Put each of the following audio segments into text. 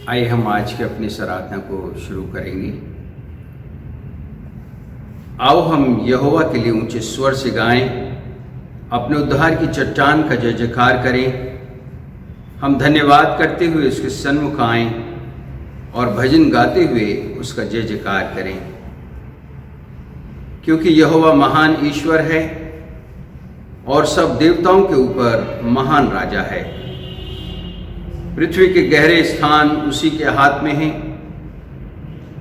आइए हम आज के अपनी आराधना को शुरू करेंगे। आओ हम यहोवा के लिए ऊंचे स्वर से गाएं, अपने उद्धार की चट्टान का जय जयकार करें। हम धन्यवाद करते हुए उसके सन्मुख आएं और भजन गाते हुए उसका जय जयकार करें, क्योंकि यहोवा महान ईश्वर है और सब देवताओं के ऊपर महान राजा है। पृथ्वी के गहरे स्थान उसी के हाथ में हैं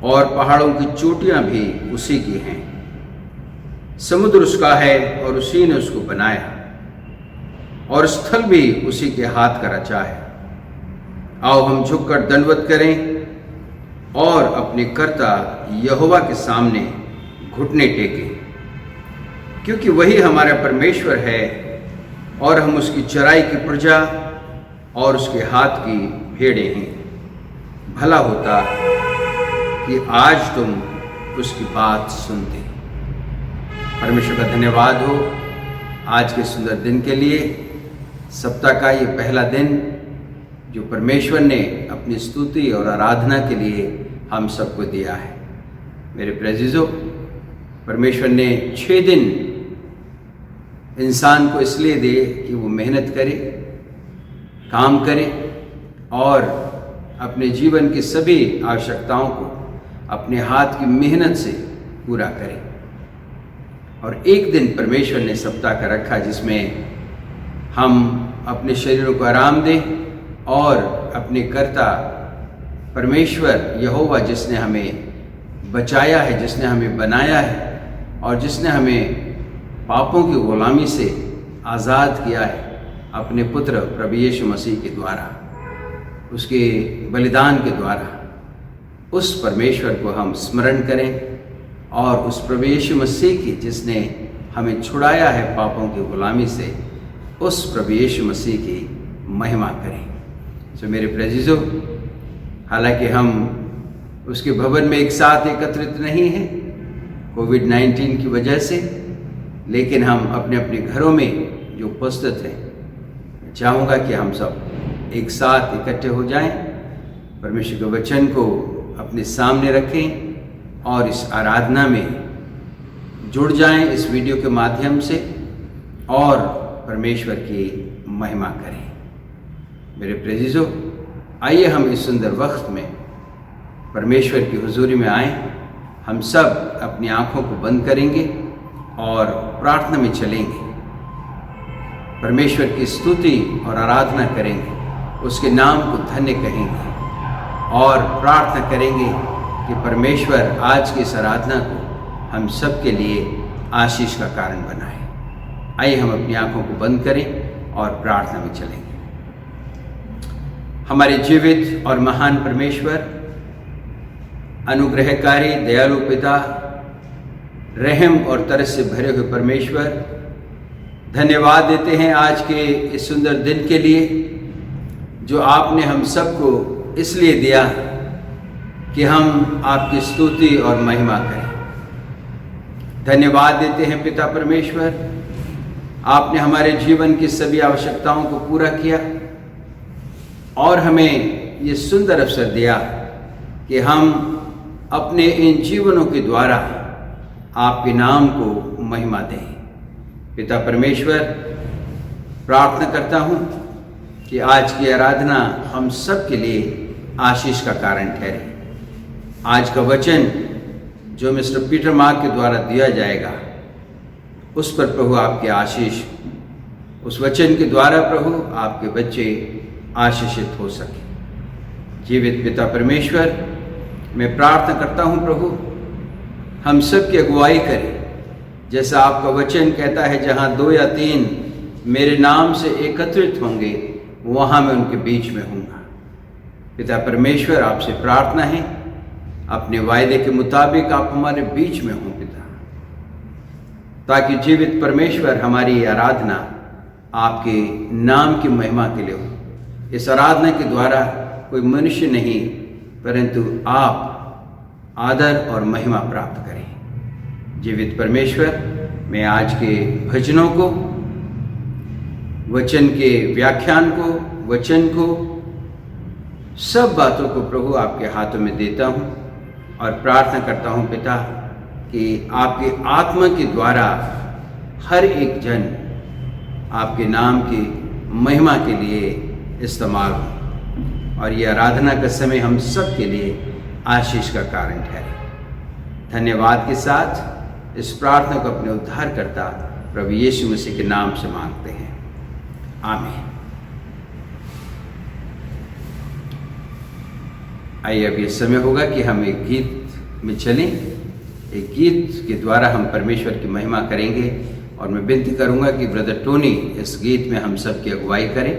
और पहाड़ों की चोटियां भी उसी की हैं। समुद्र उसका है और उसी ने उसको बनाया और स्थल भी उसी के हाथ का रचा है। आओ हम झुककर दंडवत करें और अपने कर्ता यहोवा के सामने घुटने टेकें, क्योंकि वही हमारा परमेश्वर है और हम उसकी चराई की प्रजा और उसके हाथ की भेड़ें हैं। भला होता कि आज तुम उसकी बात सुनते। परमेश्वर का धन्यवाद हो आज के सुंदर दिन के लिए। सप्ताह का ये पहला दिन जो परमेश्वर ने अपनी स्तुति और आराधना के लिए हम सबको दिया है। मेरे प्रेजिजो, परमेश्वर ने 6 दिन इंसान को इसलिए दिए कि वो मेहनत करे, काम करे और अपने जीवन की सभी आवश्यकताओं को अपने हाथ की मेहनत से पूरा करे। और एक दिन परमेश्वर ने सप्ताह का रखा जिसमें हम अपने शरीरों को आराम दें और अपने कर्ता परमेश्वर यहोवा जिसने हमें बचाया है, जिसने हमें बनाया है और जिसने हमें पापों की गुलामी से आज़ाद किया है अपने पुत्र प्रभु यीशु मसीह के द्वारा, उसके बलिदान के द्वारा, उस परमेश्वर को हम स्मरण करें और उस प्रभु यीशु मसीह की जिसने हमें छुड़ाया है पापों की गुलामी से, उस प्रभु यीशु मसीह की महिमा करें। सो मेरे प्रेजिजो, हालांकि हम उसके भवन में एक साथ एकत्रित नहीं हैं कोविड-19 की वजह से, लेकिन हम अपने अपने घरों में जो उपस्थित हैं, चाहूँगा कि हम सब एक साथ इकट्ठे हो जाएं, परमेश्वर के वचन को अपने सामने रखें और इस आराधना में जुड़ जाएं इस वीडियो के माध्यम से और परमेश्वर की महिमा करें। मेरे प्रेजिजो, आइए हम इस सुंदर वक्त में परमेश्वर की हुजूरी में आएं। हम सब अपनी आँखों को बंद करेंगे और प्रार्थना में चलेंगे, परमेश्वर की स्तुति और आराधना करेंगे, उसके नाम को धन्य कहेंगे और प्रार्थना करेंगे कि परमेश्वर आज की इस आराधना को हम सब के लिए आशीष का कारण बनाए। आइए हम अपनी आंखों को बंद करें और प्रार्थना में चलेंगे। हमारे जीवित और महान परमेश्वर, अनुग्रहकारी दयालु पिता, रहम और तरस से भरे हुए परमेश्वर, धन्यवाद देते हैं आज के इस सुंदर दिन के लिए जो आपने हम सबको इसलिए दिया कि हम आपकी स्तुति और महिमा करें। धन्यवाद देते हैं पिता परमेश्वर, आपने हमारे जीवन की सभी आवश्यकताओं को पूरा किया और हमें ये सुंदर अवसर दिया कि हम अपने इन जीवनों के द्वारा आपके नाम को महिमा दें। पिता परमेश्वर, प्रार्थना करता हूँ कि आज की आराधना हम सब के लिए आशीष का कारण ठहरे। आज का वचन जो मिस्टर पीटर मार्क के द्वारा दिया जाएगा, उस पर प्रभु आपके आशीष, उस वचन के द्वारा प्रभु आपके बच्चे आशीषित हो सके। जीवित पिता परमेश्वर, मैं प्रार्थना करता हूँ प्रभु हम सब की अगुवाई करें, जैसा आपका वचन कहता है, जहाँ 2 या 3 मेरे नाम से एकत्रित होंगे वहाँ मैं उनके बीच में हूँगा। पिता परमेश्वर, आपसे प्रार्थना है अपने वायदे के मुताबिक आप हमारे बीच में हों पिता, ताकि जीवित परमेश्वर हमारी आराधना आपके नाम की महिमा के लिए हो। इस आराधना के द्वारा कोई मनुष्य नहीं परंतु आप आदर और महिमा प्राप्त करें। जीवित परमेश्वर, मैं आज के भजनों को, वचन के व्याख्यान को, वचन को सब बातों को प्रभु आपके हाथों में देता हूँ और प्रार्थना करता हूँ पिता कि आपके आत्मा के द्वारा हर एक जन आपके नाम की महिमा के लिए इस्तेमाल हो और ये आराधना का समय हम सब के लिए आशीष का कारण ठहरे। धन्यवाद के साथ इस प्रार्थना को अपने उद्धारकर्ता प्रभु यीशु मसीह के नाम से मांगते हैं, आमीन। आइए अब ये समय होगा कि हम एक गीत में चलें। एक गीत के द्वारा हम परमेश्वर की महिमा करेंगे और मैं विनती करूंगा कि ब्रदर टोनी इस गीत में हम सब की अगुवाई करें।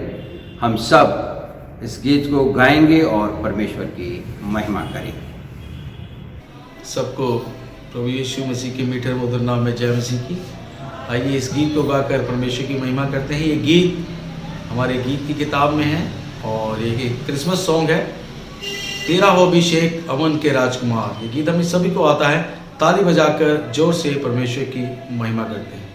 हम सब इस गीत को गाएंगे और परमेश्वर की महिमा करेंगे। सबको प्रभु यीशु मसीह के मीठे मधुर नाम में जय मसीह की। आइए इस गीत को गाकर परमेश्वर की महिमा करते हैं। ये गीत हमारे गीत की किताब में है और ये एक क्रिसमस सॉन्ग है, तेरा हो अभिषेक अमन के राजकुमार। ये गीत हमें सभी को आता है। ताली बजाकर जोर से परमेश्वर की महिमा करते हैं।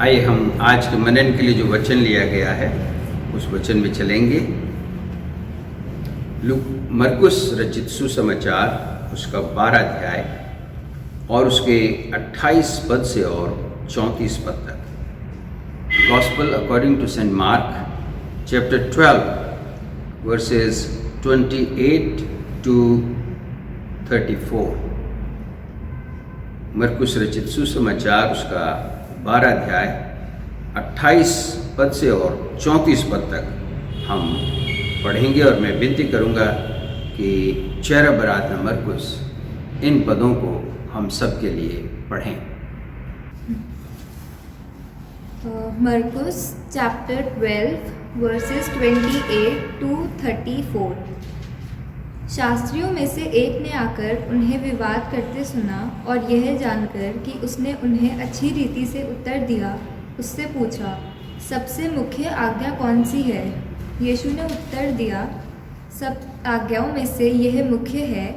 आइए हम आज के मनन के लिए जो वचन लिया गया है उस वचन में चलेंगे। मरकुस रचित सुसमाचार उसका 12 अध्याय और उसके 28 पद से और 34 पद तक। Gospel according to Saint Mark chapter 12 verses 28 to 34। मरकुस रचित सुसमाचार उसका 12 अध्याय 28 पद से और 34 पद तक हम पढ़ेंगे और मैं विनती करूंगा कि चेहरा बरादना मरकुस इन पदों को हम सब के लिए पढ़ें। मरकुस चैप्टर 12 वर्सेस 28 to 34। शास्त्रियों में से एक ने आकर उन्हें विवाद करते सुना और यह जानकर कि उसने उन्हें अच्छी रीति से उत्तर दिया, उससे पूछा, सबसे मुख्य आज्ञा कौन सी है? यीशु ने उत्तर दिया, सब आज्ञाओं में से यह मुख्य है,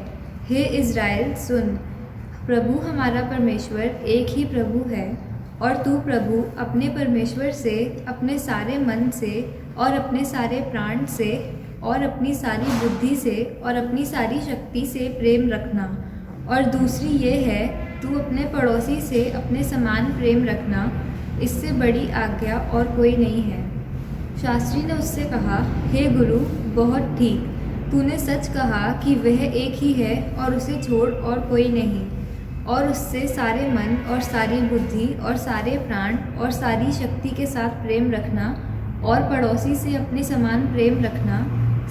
हे इज़राइल सुन, प्रभु हमारा परमेश्वर एक ही प्रभु है और तू प्रभु अपने परमेश्वर से अपने सारे मन से और अपने सारे प्राण से और अपनी सारी बुद्धि से और अपनी सारी शक्ति से प्रेम रखना। और दूसरी ये है, तू अपने पड़ोसी से अपने समान प्रेम रखना। इससे बड़ी आज्ञा और कोई नहीं है। शास्त्री ने उससे कहा, हे गुरु, बहुत ठीक, तूने सच कहा कि वह एक ही है और उसे छोड़ और कोई नहीं। और उससे सारे मन और सारी बुद्धि और सारे प्राण और सारी शक्ति के साथ प्रेम रखना और पड़ोसी से अपने समान प्रेम रखना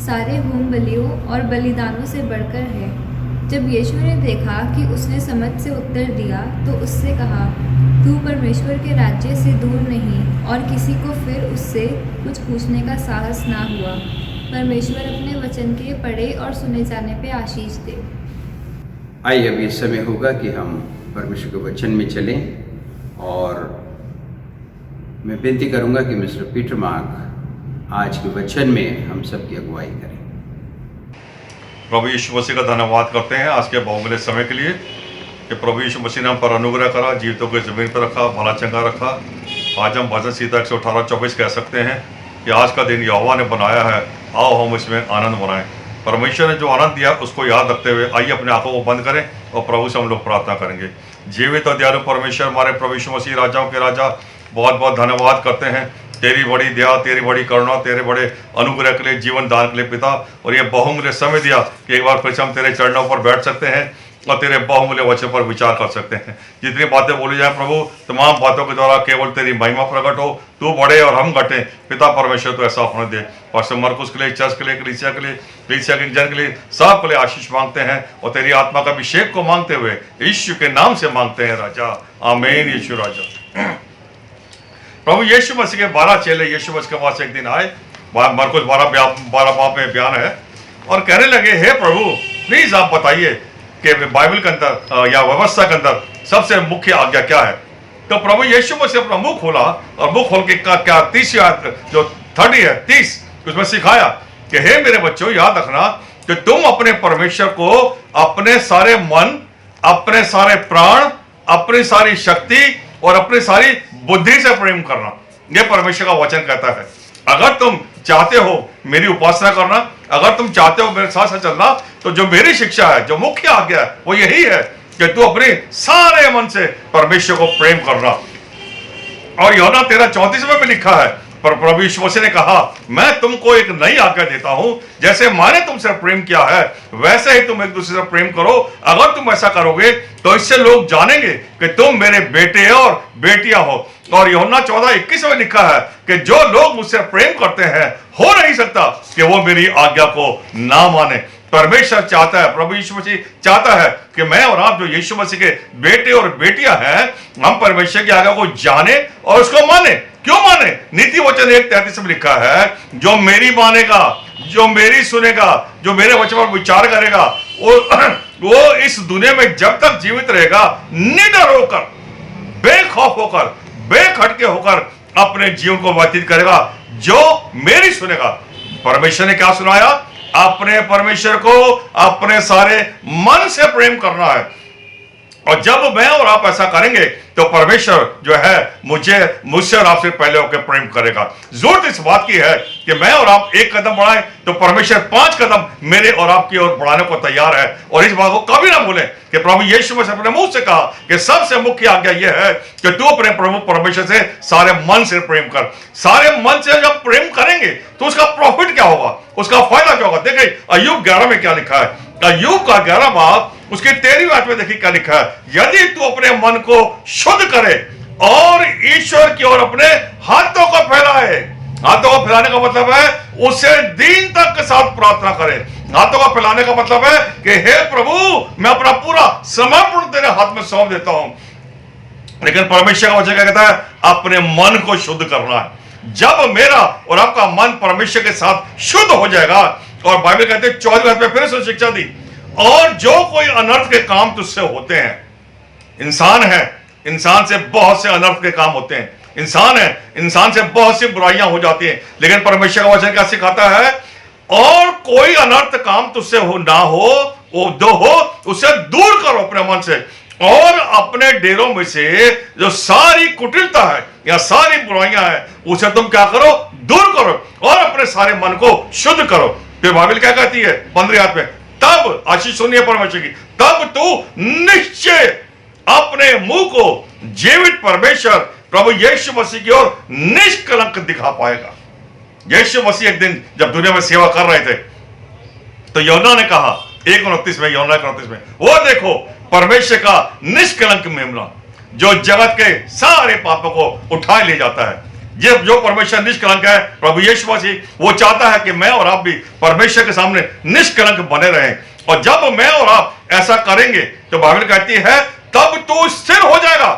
सारे होम बलियों और बलिदानों से बढ़कर है। जब यीशु ने देखा कि उसने समझ से उत्तर दिया तो उससे कहा, तू परमेश्वर के राज्य से दूर नहीं। और किसी को फिर उससे कुछ पूछने का साहस ना हुआ। परमेश्वर अपने वचन के पढ़े और सुने जाने पे आशीष दे। आइए अब ये समय होगा कि हम परमेश्वर के वचन में चलें और मैं विनती करूंगा कि मिस्टर पीटर मार्क आज के वचन में हम सब की अगुवाई करें। प्रभु यीशु मसीह का धन्यवाद करते हैं आज के बहुमूल्य समय के लिए कि प्रभु यीशु मसीह ने हम पर अनुग्रह करा, जीवितों को जमीन पर रखा, भला चंगा रखा। आज हम भजन संहिता 118-24 कह सकते हैं कि आज का दिन यहोवा ने बनाया है, आओ हम इसमें आनंद मनाएं। परमेश्वर ने जो आनंद दिया उसको याद रखते हुए आइए अपने आंखों को बंद करें और प्रभु से हम लोग प्रार्थना करेंगे। जीवित और दयालु परमेश्वर हमारे प्रभु यीशु मसीह राजाओं के राजा, बहुत बहुत धन्यवाद करते हैं तेरी बड़ी दया, तेरी बड़ी करुणा, तेरे बड़े अनुग्रह के लिए, जीवन दान के लिए पिता। और ये बहुमूल्य समय दिया कि एक बार फिर से हम तेरे चरणों पर बैठ सकते हैं और तेरे बहुमूल्य वचन पर विचार कर सकते हैं। जितनी बातें बोली जाए प्रभु, तमाम बातों के द्वारा केवल तेरी महिमा प्रकट हो, तू बढ़े और हम घटे। पिता परमेश्वर तो ऐसा होने दे। और मरकुस के लिए, चर्च के लिए, कलीसिया के लिए, कलीसिया के जन के लिए, सब के लिए आशीष मांगते हैं और तेरी आत्मा का अभिषेक को मांगते हुए यीशु के नाम से मांगते हैं राजा, आमीन। यीशु राजा। प्रभु यीशु मसीह के 12 चेले यीशु मसीह के पास एक दिन आए। मरकुस 12 बाब में बयान है और कहने लगे, हे प्रभु प्लीज आप बताइए कि बाइबल के अंदर या व्यवस्था के अंदर सबसे मुख्य आज्ञा क्या है। तो प्रभु यीशु मसीह अपना मुंह खोला और मुंह खोल के क्या 30 जो 30 है 30 उसमें सिखाया कि हे मेरे बच्चों, याद रखना कि तुम अपने परमेश्वर को अपने सारे मन, अपने सारे प्राण, अपनी सारी शक्ति और अपनी सारी बुद्धि से प्रेम करना। यह परमेश्वर का वचन कहता है। अगर तुम चाहते हो मेरी उपासना करना, अगर तुम चाहते हो मेरे साथ साथ चलना, तो जो मेरी शिक्षा है, जो मुख्य आज्ञा है, वो यही है कि तू अपने सारे मन से परमेश्वर को प्रेम करना। और यूहन्ना 13:34 में भी लिखा है, पर प्रभु यीशु मसीह ने कहा, मैं तुमको एक नई आज्ञा देता हूं, जैसे मैंने तुमसे प्रेम किया है वैसे ही तुम एक दूसरे से प्रेम करो। अगर तुम ऐसा करोगे तो इससे लोग जानेंगे कि तुम मेरे बेटे और बेटियां हो। और यूहन्ना 14:21 में लिखा है कि जो लोग मुझसे प्रेम करते हैं, हो नहीं सकता कि वो मेरी आज्ञा को ना माने। परमेश्वर चाहता है, प्रभु यीशु मसीह चाहता है कि मैं और आप जो यीशु मसीह के बेटे और बेटियां हैं, हम परमेश्वर की आज्ञा को जाने और उसको माने। क्यों माने? नीति वचन 1:33 में लिखा है, जो मेरी मानेगा, जो मेरी सुनेगा, जो मेरे वचन पर विचार करेगा, वो इस दुनिया में जब तक जीवित रहेगा, निडर होकर, बेखौफ होकर, बेखटके होकर अपने जीवन को व्यतीत करेगा। जो मेरी सुनेगा। परमेश्वर ने क्या सुनाया? अपने परमेश्वर को अपने सारे मन से प्रेम करना है। और जब मैं और आप ऐसा करेंगे तो परमेश्वर जो है मुझसे और आपसे पहले होकर प्रेम करेगा। जरूरत इस बात की है कि मैं और आप एक कदम बढ़ाएं तो परमेश्वर 5 कदम मेरे और आपकी ओर बढ़ाने को तैयार है। और इस बात को कभी ना भूलें कि प्रभु यीशु मसीह अपने मुंह से कहा कि सबसे मुख्य आज्ञा यह है कि तू अपने प्रभु परमेश्वर से सारे मन से प्रेम कर। सारे मन से जब प्रेम करेंगे तो उसका प्रॉफिट क्या होगा, उसका फायदा क्या होगा। देखिए अय्यूब 11 में क्या लिखा है, अय्यूब का 11 बाब उसके 13वीं आयत में देखिए क्या लिखा है, यदि तू अपने मन को शुद्ध करे और ईश्वर की ओर अपने हाथों को फैलाए। हाथों को फैलाने का मतलब है उसे दीनता के साथ प्रार्थना करे। हाथों को फैलाने का मतलब है कि हे प्रभु मैं अपना पूरा समर्पण तेरे हाथ में सौंप देता हूं। लेकिन परमेश्वर का वचन क्या कहता है, अपने मन को शुद्ध करना है। जब मेरा और आपका मन परमेश्वर के साथ शुद्ध हो जाएगा, और बाइबल कहते हैं 14वीं आयत में फिर से शिक्षा दी, और जो कोई अनर्थ के काम तुझसे होते हैं, इंसान है, इंसान से बहुत से अनर्थ के काम होते हैं, इंसान है, इंसान से बहुत सी बुराइयां हो जाती हैं, लेकिन परमेश्वर का वचन क्या सिखाता है, और कोई अनर्थ काम तुझसे हो ना हो, वो दो हो उसे दूर करो अपने मन से, और अपने डेरों में से जो सारी कुटिलता है या सारी बुराइयां हैं उसे तुम क्या करो, दूर करो, और अपने सारे मन को शुद्ध करो। फिर बाइबल क्या कहती है 15वीं आयत में, तब आशीष सुनिए परमेश्वर की, तब तू निश्चय अपने मुंह को जीवित परमेश्वर प्रभु यीशु मसीह की ओर निष्कलंक दिखा पाएगा। यीशु मसीह एक दिन जब दुनिया में सेवा कर रहे थे तो यूहन्ना ने कहा 1:29 में, यूहन्ना 1:29 में, वो देखो परमेश्वर का निष्कलंक मेमना जो जगत के सारे पापों को उठा ले जाता है। जो परमेश्वर निष्कलंक है, प्रभु यीशु मसीह, वो चाहता है कि मैं और आप भी परमेश्वर के सामने निष्कलंक बने रहें। और जब मैं और आप ऐसा करेंगे तो बाइबल कहती है तब तू स्थिर हो जाएगा,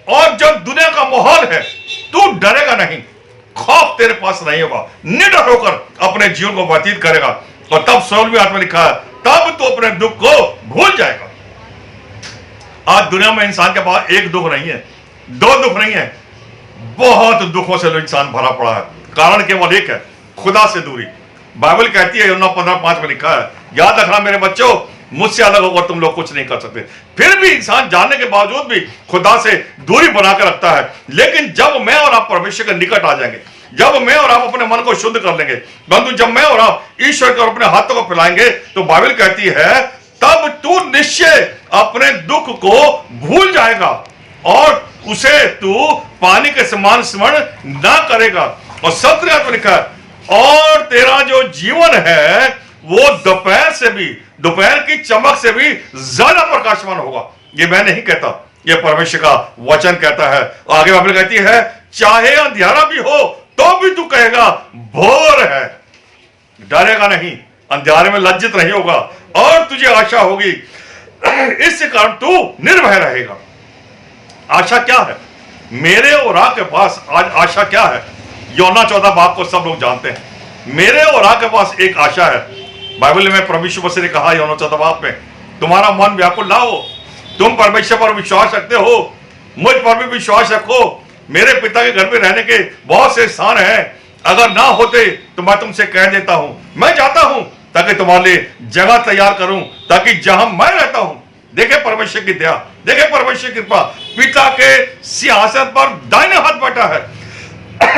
और जब दुनिया का माहौल है तू डरेगा नहीं, खौफ तेरे पास नहीं होगा, निडर होकर अपने जीवन को व्यतीत करेगा। और तब 16वीं आयत में लिखा है, तब तू अपने दुख को भूल जाएगा। आज दुनिया में इंसान के पास एक दुख नहीं है, 2 दुख नहीं है, बहुत दुखों से इंसान भरा पड़ा है। कारण केवल एक है, खुदा से दूरी। बाइबल कहती है यूहन्ना 15:5 में लिखा है, याद रखना मेरे बच्चों, मुझसे अलग होकर तुम लोग कुछ नहीं कर सकते। फिर भी इंसान जानने के बावजूद भी खुदा से दूरी बनाकर रखता है। लेकिन जब मैं और आप परमेश्वर के निकट आ जाएंगे, जब मैं और आप अपने मन को शुद्ध कर लेंगे, परंतु जब मैं और आप ईश्वर के और अपने हाथों को फैलाएंगे, तो बाइबल कहती है तब तू निश्चय अपने दुख को भूल जाएगा और उसे तू पानी के समान स्मरण ना करेगा। और 17वीं आयत में लिखा है, और तेरा जो जीवन है वो दोपहर की चमक से भी ज्यादा प्रकाशमान होगा। ये मैं नहीं कहता, ये परमेश्वर का वचन कहता है। आगे बाइबल कहती है, चाहे अंधियारा भी हो तो भी तू कहेगा भोर है, डरेगा नहीं, अंधियारे में लज्जित नहीं होगा, और तुझे आशा होगी, इस कारण तू निर्भय रहेगा। आशा क्या है मेरे और आपके पास? आज आशा क्या है? यूहन्ना 14 बाब को सब लोग जानते हैं। मेरे और आपके पास एक आशा है। बाइबल में प्रभु यीशु मसीह ने कहा यूहन्ना 14 बाब में, तुम्हारा मन व्याकुल ना हो, तुम परमेश्वर पर विश्वास रखते हो, मुझ पर भी विश्वास रखो। मेरे पिता के घर में रहने के बहुत से स्थान हैं, अगर ना होते तो मैं तुमसे कह देता हूं, मैं जाता हूं ताकि तुम्हारे लिए जगह तैयार करूं, ताकि जहां मैं रहता हूं। देखे परमेश्वर की दया, देखे परमेश्वर की कृपा, पिता के सिंहासन पर दाहिने हाथ बैठा है।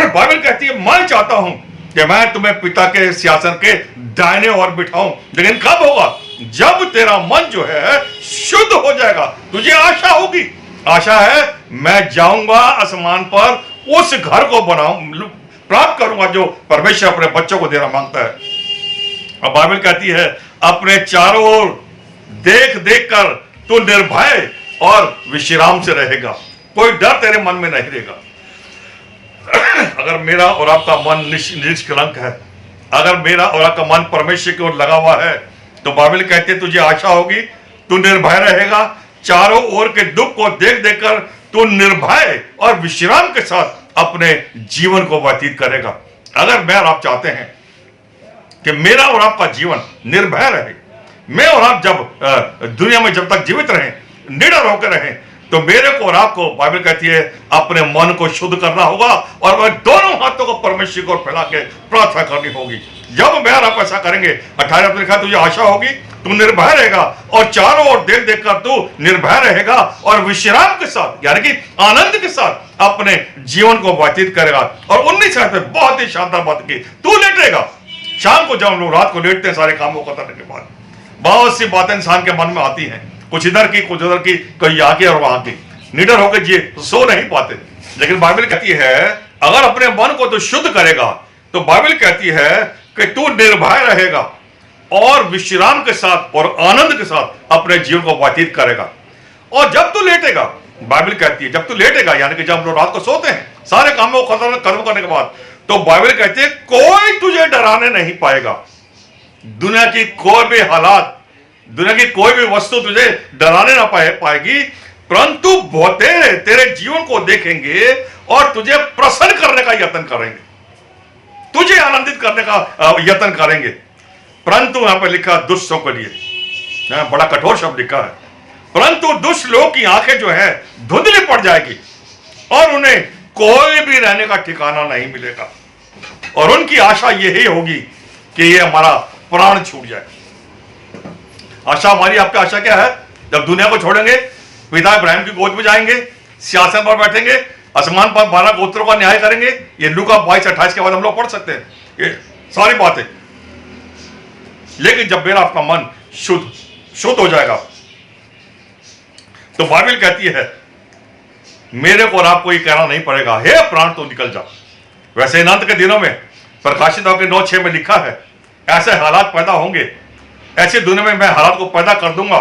बाइबल कहती है मैं चाहता हूं कि मैं तुम्हें पिता के सिंहासन के दाहिने ओर बिठाऊं, लेकिन कब होगा? जब तेरा मन जो है शुद्ध हो जाएगा। तुझे आशा होगी, आशा है मैं जाऊंगा आसमान पर, उस घर को प्राप्त करूंगा जो परमेश्वर अपने बच्चों को देना मांगता है। और बाइबल कहती है अपने चारों ओर देख देख कर तू निर्भय और विश्राम से रहेगा, कोई डर तेरे मन में नहीं रहेगा। अगर मेरा और आपका मन निष्कलंक है, अगर मेरा और आपका मन परमेश्वर की ओर लगा हुआ है, तो बाइबल कहती है तुझे आशा होगी, तू निर्भय रहेगा, चारों ओर के दुख को देख देख कर तू निर्भय और विश्राम के साथ अपने जीवन को व्यतीत करेगा। अगर मैं और आप चाहते हैं कि मेरा और आपका जीवन निर्भय रहे, मैं और आप जब दुनिया में जब तक जीवित रहें, निडर होकर रहें, तो मेरे को और आपको बाइबल कहती है अपने मन को शुद्ध करना होगा, और वह दोनों हाथों को परमेश्वर को फैला के प्रार्थना करनी होगी। जब मैं और आप ऐसा करेंगे, 18 में लिखा तुझे आशा होगी, तू निर्भय रहेगा और चारों ओर देख देख कर तू निर्भय रहेगा और विश्राम के साथ यानी कि आनंद के साथ अपने जीवन को व्यतीत करेगा। और 19 साल पे बहुत ही शानदार बात की, तू लेटेगा। शाम को जब हम लोग रात को लेटते हैं सारे कामों को करने के बाद, बहुत सी बातें इंसान के मन में आती हैं, कुछ इधर की कुछ उधर की, कहीं आगे और वहां की। निडर होकर जिए तो सो नहीं पाते। लेकिन बाइबल कहती है अगर अपने मन को तो शुद्ध करेगा तो बाइबल कहती है कि तू निर्भय रहेगा और विश्राम के साथ और आनंद के साथ अपने जीवन को व्यतीत करेगा। और जब तू लेटेगा, बाइबल कहती है जब तू लेटेगा यानी कि जब हम लोग रात को सोते हैं सारे कामों को खत्म करने के बाद, तो बाइबल कहती है कोई तुझे डराने नहीं पाएगा। दुनिया की कोई भी हालात, दुनिया की कोई भी वस्तु तुझे डराने ना पाएगी, परंतु तेरे जीवन को देखेंगे और तुझे प्रसन्न करने का यत्न करेंगे, तुझे आनंदित करने का यत्न करेंगे। परंतु यहां पर लिखा दुष्टों के लिए, बड़ा कठोर शब्द लिखा है, परंतु दुष्ट लोग की आंखें जो है धुंधली पड़ जाएगी और उन्हें कोई भी रहने का ठिकाना नहीं मिलेगा और उनकी आशा यही होगी कि ये हमारा प्राण छूट जाए। आशा हमारी, आपकी आशा क्या है? जब दुनिया को छोड़ेंगे, पिता इब्राहिम की गोद में जाएंगे, सिंहासन पर बैठेंगे, आसमान पर 12 गोत्रों का न्याय करेंगे। ये लूका 22-28 के बाद हम लोग पढ़ सकते हैं ये सारी बातें। लेकिन जब मेरा आपका मन शुद्ध हो जाएगा तो बाइबल कहती है मेरे को और आपको ये कहना नहीं पड़ेगा, हे प्राण तो निकल जा। वैसे अनंत के दिनों में प्रकाशित होकर 9:6 में लिखा है ऐसे हालात पैदा होंगे, ऐसी दुनिया में मैं हालात को पैदा कर दूंगा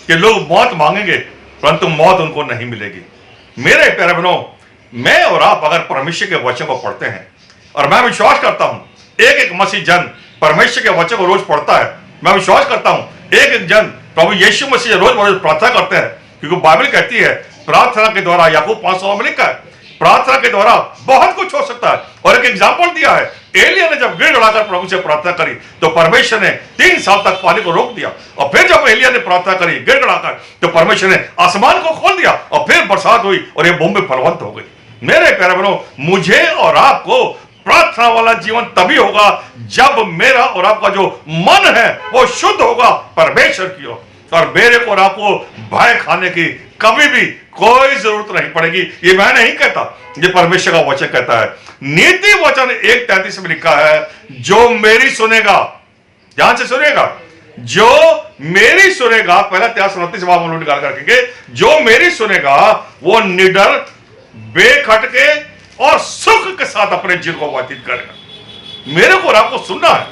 कि लोग मौत मांगेंगे परंतु मौत उनको नहीं मिलेगी। मेरे प्यारे बहनों, मैं और आप अगर परमेश्वर के वचन को पढ़ते हैं, और मैं विश्वास करता हूं एक एक मसीह जन परमेश्वर के वचन को रोज पढ़ता है, मैं विश्वास करता हूं एक एक जन प्रभु यीशु मसीह रोज प्रार्थना करते हैं, क्योंकि बाइबल कहती है प्रार्थना के द्वारा, याकूब 5:16 में लिखा है, प्रार्थना के द्वारा बहुत कुछ हो सकता है। और एक एग्जाम्पल दिया है, एलिया ने जब गिड़गिड़ाकर प्रभु से प्रार्थना करी तो परमेश्वर ने 3 साल तक पानी को रोक दिया, और फिर जब एलिया ने प्रार्थना करी गिड़गिड़ाकर तो परमेश्वर ने आसमान को खोल दिया और फिर बरसात हुई और ये भूमि फलवंत हो गई। मेरे प्यारे बहनों, मुझे और आपको प्रार्थना वाला जीवन तभी होगा जब मेरा और आपका जो मन है वो शुद्ध होगा परमेश्वर की ओर, और मेरे को और आपको भय खाने की कभी भी कोई जरूरत नहीं पड़ेगी। ये मैं नहीं कहता, ये परमेश्वर का वचन कहता है। नीति वचन 1:33 में लिखा है जो मेरी सुनेगा, ध्यान से सुनेगा, जो मेरी सुनेगा, पहला 29 बाब निकाल करके, जो मेरी सुनेगा वो निडर, बेखटके और सुख के साथ अपने जीवन को व्यतीत करेगा। मेरे को और आपको सुनना है,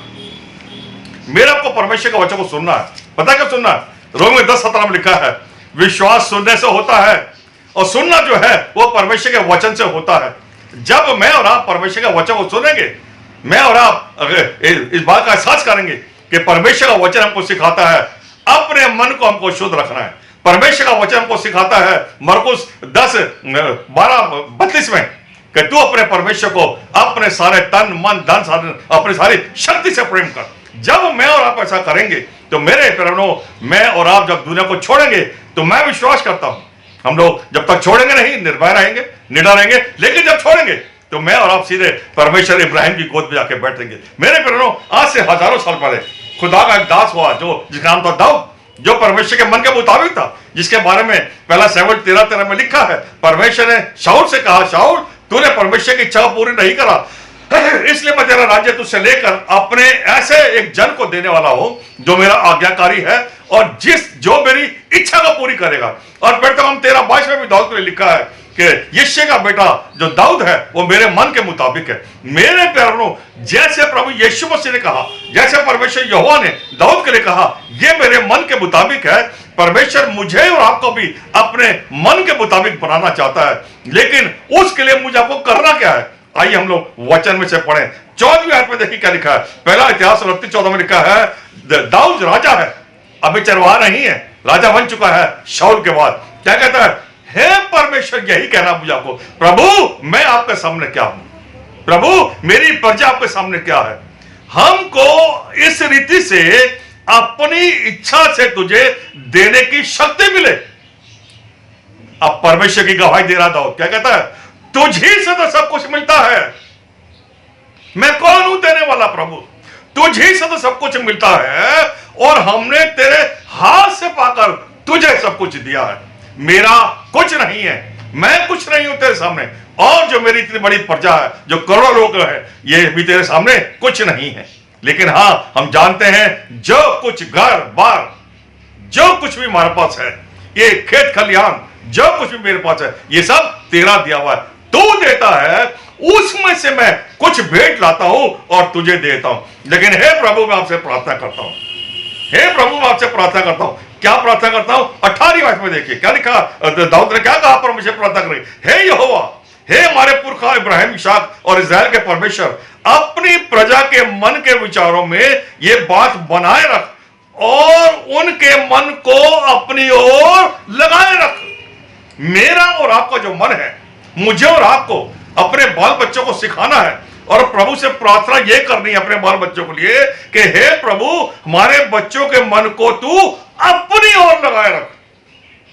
मेरे आपको परमेश्वर के वचन को सुनना है। पता क्या सुनना है? रोमी 10:17 में लिखा है विश्वास सुनने से होता है और सुनना जो है वो परमेश्वर के वचन से होता है। जब मैं और आप परमेश्वर के वचन को सुनेंगे, मैं और आप इस बात का एहसास करेंगे कि परमेश्वर का वचन हमको सिखाता है अपने मन को हमको शुद्ध रखना है। परमेश्वर का वचन हमको सिखाता है मरकुस 10:12-32 में कि तू अपने परमेश्वर को अपने सारे तन मन धन साधन अपनी सारी शक्ति से प्रेम कर। जब मैं और आप ऐसा करेंगे तो मेरे प्यारों, मैं और आप जब दुनिया को छोड़ेंगे तो मैं विश्वास करता हूं हम लोग जब तक छोड़ेंगे नहीं निर्भय रहेंगे, निडर रहेंगे, लेकिन जब छोड़ेंगे तो मैं और आप सीधे परमेश्वर इब्राहिम की गोद में जाके बैठेंगे। मेरे प्यारों, आज से हजारों साल पहले खुदा का एक दास हुआ जो जिसका नाम था दाऊद, जो परमेश्वर के मन के मुताबिक था, जिसके बारे में पहला शमूएल 13:13 में लिखा है परमेश्वर ने शाऊल से कहा, शाऊल तूने परमेश्वर की इच्छा पूरी नहीं करा, इसलिए मैं तेरा राज्य तुझसे लेकर अपने ऐसे एक जन को देने वाला हूं जो मेरा आज्ञाकारी है और जो मेरी इच्छा को पूरी करेगा। और फिर तक हम 13:22 में भी दाऊद ने लिखा है कि यिशै का बेटा जो दाऊद है वो मेरे मन के मुताबिक है। मेरे प्यारों, जैसे प्रभु यीशु मसीह ने कहा, जैसे परमेश्वर यहोवा ने दाऊद के लिए कहा ये मेरे मन के मुताबिक है, परमेश्वर मुझे और आपको भी अपने मन के मुताबिक बनाना चाहता है। लेकिन उसके लिए मुझे आपको करना क्या है? आइए हम लोग वचन में से पढ़ें। 14वीं आयत में देखिए क्या लिखा है। पहला इतिहास 29:14 में लिखा है दाऊद राजा है, अभी चरवाहा नहीं है, राजा बन चुका है शाऊल के बाद। क्या कहता है? हे परमेश्वर, यही कहना मुझे आपको, प्रभु मैं आपके सामने क्या हूं, प्रभु मेरी प्रजा आपके सामने क्या है। हमको इस रीति से अपनी इच्छा से तुझे देने की शक्ति मिले। अब परमेश्वर की गवाही दे रहा दाऊद, क्या कहता है? तुझी से तो सब कुछ मिलता है, मैं कौन हूं देने वाला प्रभु, तुझी से तो सब कुछ मिलता है और हमने तेरे हाथ से पाकर तुझे सब कुछ दिया है। मेरा कुछ नहीं है, मैं कुछ नहीं हूं तेरे सामने, और जो मेरी इतनी बड़ी प्रजा है, जो करोड़ों लोग है, ये भी तेरे सामने कुछ नहीं है। लेकिन हां, हम जानते हैं जो कुछ घर बार, जो कुछ भी हमारे पास है, ये खेत खलिहान, जो कुछ भी मेरे पास है, ये सब तेरा दिया हुआ है। तू देता है, उसमें से मैं कुछ भेंट लाता हूं और तुझे देता हूं। लेकिन हे प्रभु, मैं आपसे प्रार्थना करता हूं, हे प्रभु, मैं आपसे प्रार्थना करता हूं। क्या प्रार्थना करता हूं? 18वीं आयत में देखिए क्या लिखा, दाऊद ने क्या कहा परमेश्वर प्रार्थना करें, हे यहोवा, हे हमारे पुरखा इब्राहिम, इसहाक और इस्राएल के परमेश्वर, अपनी प्रजा के मन के विचारों में ये बात बनाए रख और उनके मन को अपनी ओर लगाए रख। मेरा और आपका जो मन है, मुझे और आपको अपने बाल बच्चों को सिखाना है और प्रभु से प्रार्थना ये करनी है अपने बाल बच्चों के लिए कि हे प्रभु, हमारे बच्चों के मन को तू अपनी ओर लगाए रख।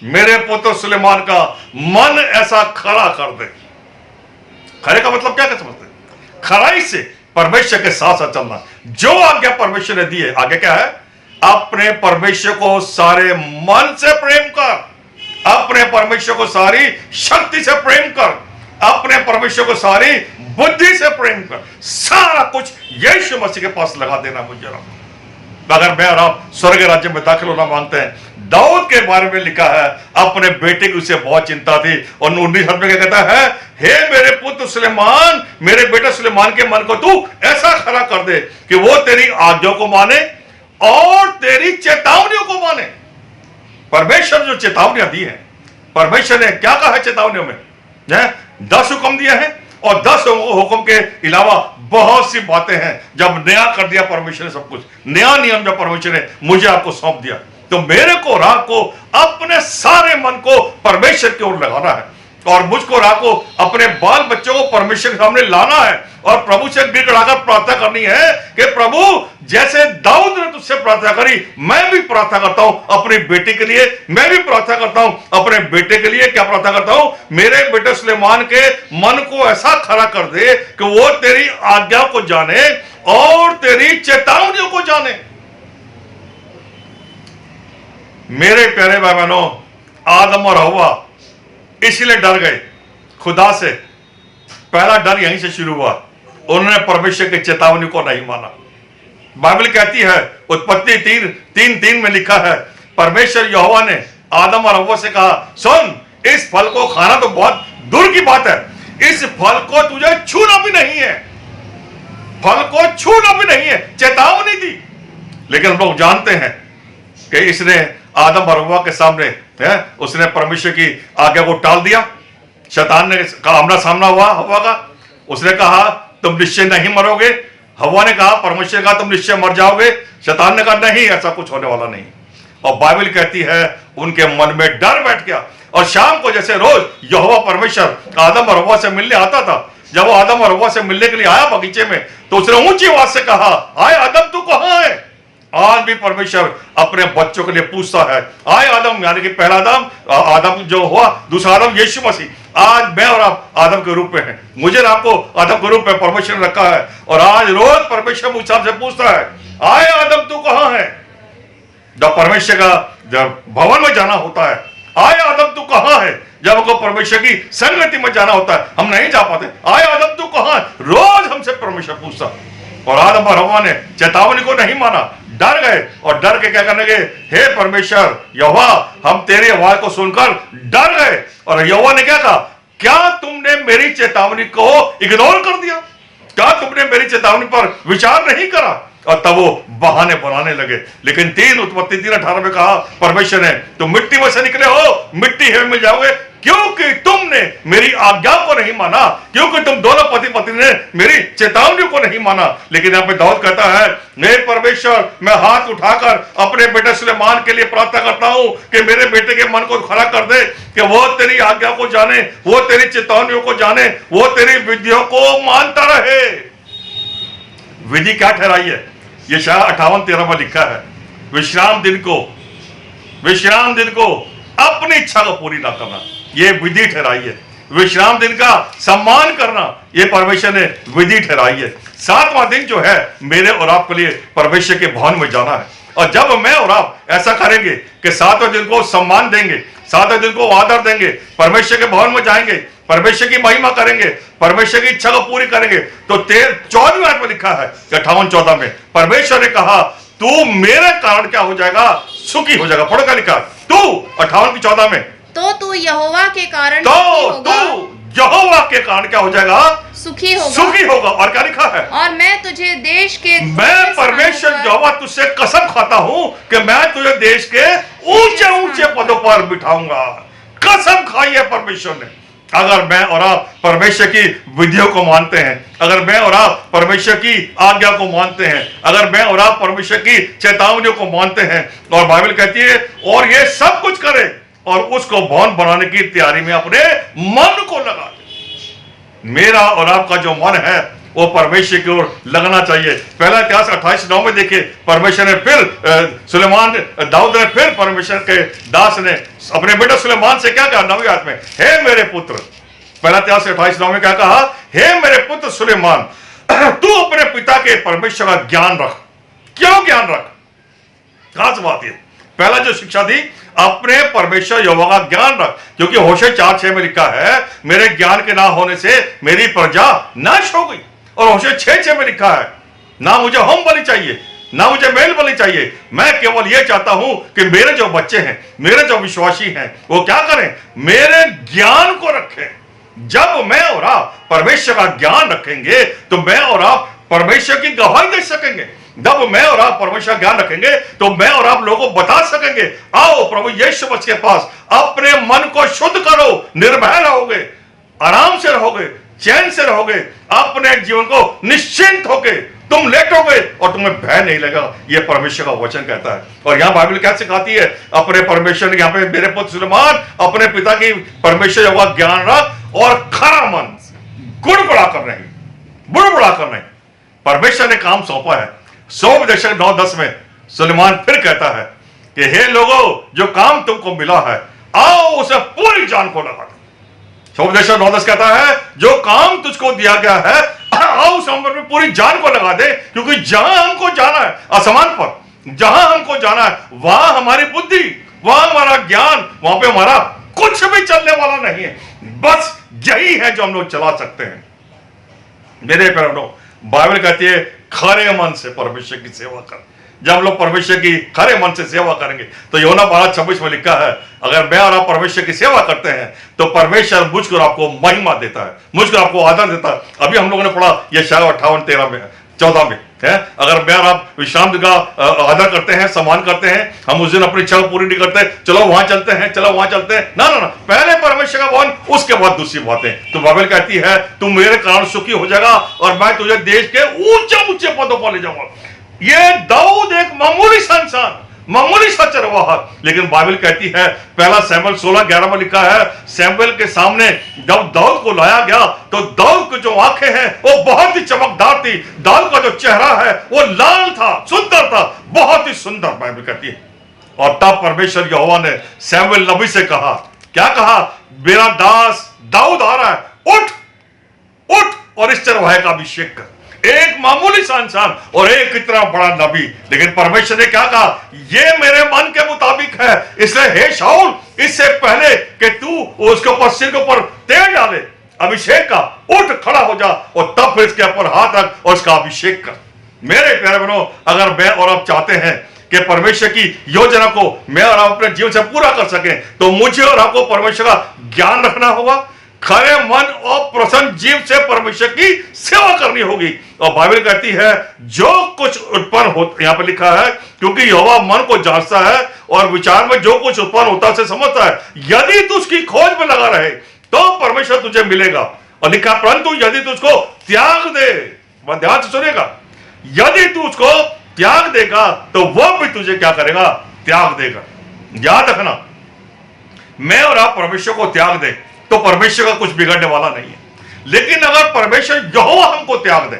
मेरे पुत्र सुलेमान का मन ऐसा खड़ा कर दे। खरे का मतलब क्या समझते हैं? खराई से परमेश्वर के साथ साथ चलना। जो आज्ञा परमेश्वर ने दी है, आगे क्या है? अपने परमेश्वर को सारे मन से प्रेम कर, अपने परमेश्वर को सारी शक्ति से प्रेम कर, अपने परमेश्वर को सारी बुद्धि से प्रेम कर। सारा कुछ यीशु मसीह के पास लगा देना मुझे। अगर मैं और आप स्वर्ग राज्य में दाखिल होना मांगते हैं, दाऊद के बारे में लिखा है, अपने बेटे की उसे बहुत चिंता थी और 19 में क्या कहता है, हे मेरे पुत्र सुलेमान, मेरे बेटे सुलेमान के मन को तू ऐसा खड़ा कर दे कि वो तेरी आज्ञाओं को माने और तेरी चेतावनियों को माने। परमेश्वर जो चेतावनियां दी है, परमेश्वर ने क्या कहा है चेतावनियों में? 10 हुक्म दिए हैं और 10 हुक्म के अलावा बहुत सी बातें हैं। जब नया कर दिया परमेश्वर ने सब कुछ, नया नियम जब परमेश्वर ने मुझे आपको सौंप दिया, तो मेरे को राह को अपने सारे मन को परमेश्वर की ओर लगाना है और मुझको राह को अपने बाल बच्चों को परमेश्वर के सामने लाना है और प्रभु से गिड़गिड़ाकर प्रार्थना करनी है कि प्रभु, जैसे दाऊद ने तुझसे प्रार्थना करी, मैं भी प्रार्थना करता हूं अपनी बेटी के लिए, मैं भी प्रार्थना करता हूं अपने बेटे के लिए। क्या प्रार्थना करता हूं? मेरे बेटे सुलेमान के मन को ऐसा खड़ा कर दे कि वो तेरी आज्ञा को जाने और तेरी चेतावनियों को जाने। मेरे प्यारे भाई बहनों, आदम और हव्वा इसलिए डर गए खुदा से। पहला डर यहीं से शुरू हुआ, उन्होंने परमेश्वर की चेतावनी को नहीं माना। बाइबल कहती है, उत्पत्ति 3:3 में लिखा है, परमेश्वर यहोवा ने आदम और हव्वा से कहा, सुन, इस फल को खाना तो बहुत दूर की बात है, इस फल को तुझे छूना भी नहीं है, फल को छूना भी नहीं है। चेतावनी दी, लेकिन हम लोग जानते हैं कि इसने आदम और हव्वा के सामने उसने परमेश्वर की आज्ञा को टाल दिया। शैतान ने कहा, आमना सामना हुआ हव्वा का, उसने कहा तुम निश्चय नहीं मरोगे। हव्वा ने कहा, परमेश्वर का तुम निश्चय मर जाओगे। शैतान ने कहा नहीं, ऐसा कुछ होने वाला नहीं। और बाइबल कहती है उनके मन में डर बैठ गया और शाम को जैसे रोज यहोवा परमेश्वर आदम और हव्वा से मिलने आता था, जब वो आदम और हव्वा से मिलने के लिए आया बगीचे में, तो उसने ऊंची आवाज से कहा, आए आदम तू कहां है? आज भी परमेश्वर अपने बच्चों के लिए पूछता है। आए आदम, यानी कि पहला आदम जो हुआ, दूसरा आदम यीशु मसीह। आज मैं और आप आदम के रूप में हैं, मुझे और आपको आदम के रूप में परमेश्वर ने रखा है और आज रोज परमेश्वर मुझसे से पूछता है, आए आदम तू कहां है? जब परमेश्वर का जब भवन में जाना होता है, आए आदम तू कहां है? जब हमको परमेश्वर की संगति में जाना होता है, हम नहीं जा पाते, आए आदम तू कहां है? रोज हमसे परमेश्वर पूछता। और आदम और हव्वा ने चेतावनी को नहीं माना, डर गए और डर के क्या करने गए, हे परमेश्वर यहोवा, हम तेरी आवाज को सुनकर डर गए। और यहोवा ने क्या कहा, क्या तुमने मेरी चेतावनी को इग्नोर कर दिया? क्या तुमने मेरी चेतावनी पर विचार नहीं करा? और तब वो बहाने बनाने लगे। लेकिन उत्पत्ति 3:18 में कहा परमेश्वर ने, तुम मिट्टी में से निकले हो, मिट्टी ही में जाओगे, क्योंकि तुमने मेरी आज्ञा को नहीं माना, क्योंकि तुम दोनों पति पत्नी ने मेरी चेतावनी को नहीं माना। लेकिन यहाँ पे दाऊद कहता है, हे परमेश्वर, मैं हाथ उठाकर अपने बेटे सुलेमान के लिए प्रार्थना करता हूं कि मेरे बेटे के मन को खड़ा कर दे कि वो तेरी आज्ञा को जाने, वो तेरी चेतावनियों को जाने, वो तेरी विधियों को मानता रहे। विधि क्या ठहराई है? यशायाह 58:13 में लिखा है, विश्राम दिन को अपनी इच्छा को पूरी ना करना, ये विधि ठहराई है। विश्राम दिन का सम्मान करना, ये परमेश्वर ने विधि ठहराई है। 7वां दिन जो है मेरे और आपके लिए परमेश्वर के भवन में जाना है। और जब मैं और आप ऐसा करेंगे कि सातवें दिन को सम्मान देंगे, सातवें दिन को आदर देंगे, परमेश्वर के भवन में जाएंगे, परमेश्वर की महिमा करेंगे, परमेश्वर की इच्छा को पूरी करेंगे, तो 14वें आयत में लिखा है 58-14 में परमेश्वर ने कहा तू मेरे कारण क्या हो जाएगा, सुखी हो जाएगा। पढ़ो क्या लिखा, तू 58-14 में, तो तू यहोवा के कारण यहोवा के कारण क्या हो जाएगा, सुखी होगा, सुखी होगा। और क्या लिखा है, और मैं तुझे देश के मैं परमेश्वर यहोवा तुझसे कसम खाता हूं कि मैं तुझे देश के ऊंचे ऊंचे पदों पर बिठाऊंगा। कसम खाई है परमेश्वर ने। अगर मैं और आप परमेश्वर की विधियों को मानते हैं, अगर मैं और आप परमेश्वर की आज्ञा को मानते हैं, अगर मैं और आप परमेश्वर की चेतावनियों को मानते हैं, और बाइबल कहती है और ये सब कुछ करे और उसको भवन बनाने की तैयारी में अपने मन को लगा दे। मेरा और आपका जो मन है वो परमेश्वर की ओर लगना चाहिए। पहला इतिहास 28:9 में देखिए, परमेश्वर ने फिर सुलेमान, दाऊद ने फिर परमेश्वर के दास ने अपने बेटे सुलेमान से क्या कहा 9वीं आयत में, हे मेरे पुत्र, पहला इतिहास 28:9 में क्या कहा, हे मेरे पुत्र सुलेमान तू अपने पिता के परमेश्वर का ज्ञान रख। क्यों ज्ञान रख, खास बात है। पहला जो शिक्षा थी, अपने परमेश्वर यहोवा का ज्ञान रख, क्योंकि होशे 4:6 में लिखा है मेरे ज्ञान के ना होने से मेरी प्रजा नाश हो गई। और होशे 6:6 में लिखा है ना मुझे होम बलि चाहिए, ना मुझे मेल बलि चाहिए, मैं केवल यह चाहता हूं कि मेरे जो बच्चे हैं, मेरे जो विश्वासी हैं, वो क्या करें, मेरे ज्ञान को रखें। जब मैं और आप परमेश्वर का ज्ञान रखेंगे तो मैं और आप परमेश्वर की गवाही दे सकेंगे। जब मैं और आप परमेश्वर ज्ञान रखेंगे तो मैं और आप लोगों को बता सकेंगे आओ प्रभु यीशु मसीह के पास, अपने मन को शुद्ध करो, निर्भय रहोगे, आराम से रहोगे, चैन से रहोगे, अपने जीवन को निश्चिंत होगे, तुम लेटोगे और तुम्हें भय नहीं लगेगा। यह परमेश्वर का वचन कहता है। और यहां बाइबल क्या सिखाती है, अपने परमेश्वर ने, यहां पे मेरे पुत्र सुलेमान अपने पिता की परमेश्वर का ज्ञान रख और खरा मन, गुड़गुड़ा कर नहीं, बुड़बुड़ा कर नहीं। परमेश्वर ने काम सौंपा है। 9:10 में सुलेमान फिर कहता है कि हे लोगों, जो काम तुमको मिला है आओ उसे पूरी जान को लगा दो। 9:10 कहता है जो काम तुझको दिया गया है आओ उस अमर में पूरी जान को लगा दे, क्योंकि जहां हमको जाना है आसमान पर, जहां हमको जाना है वहां हमारी बुद्धि, वहां हमारा ज्ञान, वहां पे हमारा कुछ भी चलने वाला नहीं है। बस यही है जो हम लोग चला सकते हैं। मेरे प्यारों, बाइबल कहती है खरे मन से परमेश्वर की सेवा कर। जब हम लोग परमेश्वर की खरे मन से सेवा करेंगे तो यूहन्ना 12:26 में लिखा है अगर मैं और आप परमेश्वर की सेवा करते हैं तो परमेश्वर मुझको आपको महिमा देता है, मुझको आपको आदर देता है। अभी हम लोगों ने पढ़ा यशायाह 58:13 में 14 में है, अगर मैं और आप विश्राम दिन का आदर करते हैं, सम्मान करते हैं, हम उस दिन अपनी इच्छा को पूरी नहीं करते, चलो वहां चलते हैं, चलो वहां चलते हैं, ना ना ना, पहले परमेश्वर का भवन, उसके बाद दूसरी बातें। तो बाइबल कहती है तू मेरे कारण सुखी हो जाएगा और मैं तुझे देश के ऊंचे ऊंचे पदों पर ले जाऊंगा। ये दाऊद एक मामूली सा इंसान, मामूली सा चरवाहा, लेकिन बाइबल कहती है पहला शमूएल 16:11 में लिखा है शमूएल के सामने जब दाऊद को लाया गया तो दाऊद की जो आंखें हैं वो बहुत ही चमकदार थी, दाऊद का जो चेहरा है वो लाल था, सुंदर था, बहुत ही सुंदर, बाइबल कहती है। और तब परमेश्वर यहोवा ने शमूएल नबी से कहा, क्या कहा, मेरा दास दाऊद आ रहा है, उठ उठ और इस चरवाहे का अभिषेक कर। एक मामूली सा इंसान और एक इतना बड़ा नबी, लेकिन परमेश्वर ने क्या कहा, ये मेरे मन के मुताबिक है, इसलिए हे शाऊल इससे पहले कि तू उसके ऊपर सिर के ऊपर तेल डाले अभिषेक का, उठ खड़ा हो जा और तब फिर इसके ऊपर हाथ रख और इसका अभिषेक कर। मेरे प्यारे बहनों, अगर मैं और आप चाहते हैं कि परमेश्वर की योजना को मैं और आप अपने जीवन से पूरा कर सकें तो मुझे और आपको परमेश्वर का ज्ञान रखना होगा, खरे मन और प्रसन्न जीव से परमेश्वर की सेवा करनी होगी। और बाइबल कहती है जो कुछ उत्पन्न हो, यहां पर लिखा है क्योंकि यहोवा मन को जांचता है और विचार में जो कुछ उत्पन्न होता है उसे समझता है, यदि तू उसकी खोज में लगा रहे तो परमेश्वर तुझे मिलेगा। और लिखा परंतु यदि तू उसको त्याग दे, ध्यान से सुनेगा, यदि तू उसको त्याग देगा तो वह भी तुझे क्या करेगा, त्याग देगा। याद रखना, मैं और आप परमेश्वर को त्याग दे तो परमेश्वर का कुछ बिगड़ने वाला नहीं है, लेकिन अगर परमेश्वर यहोवा हमको त्याग दे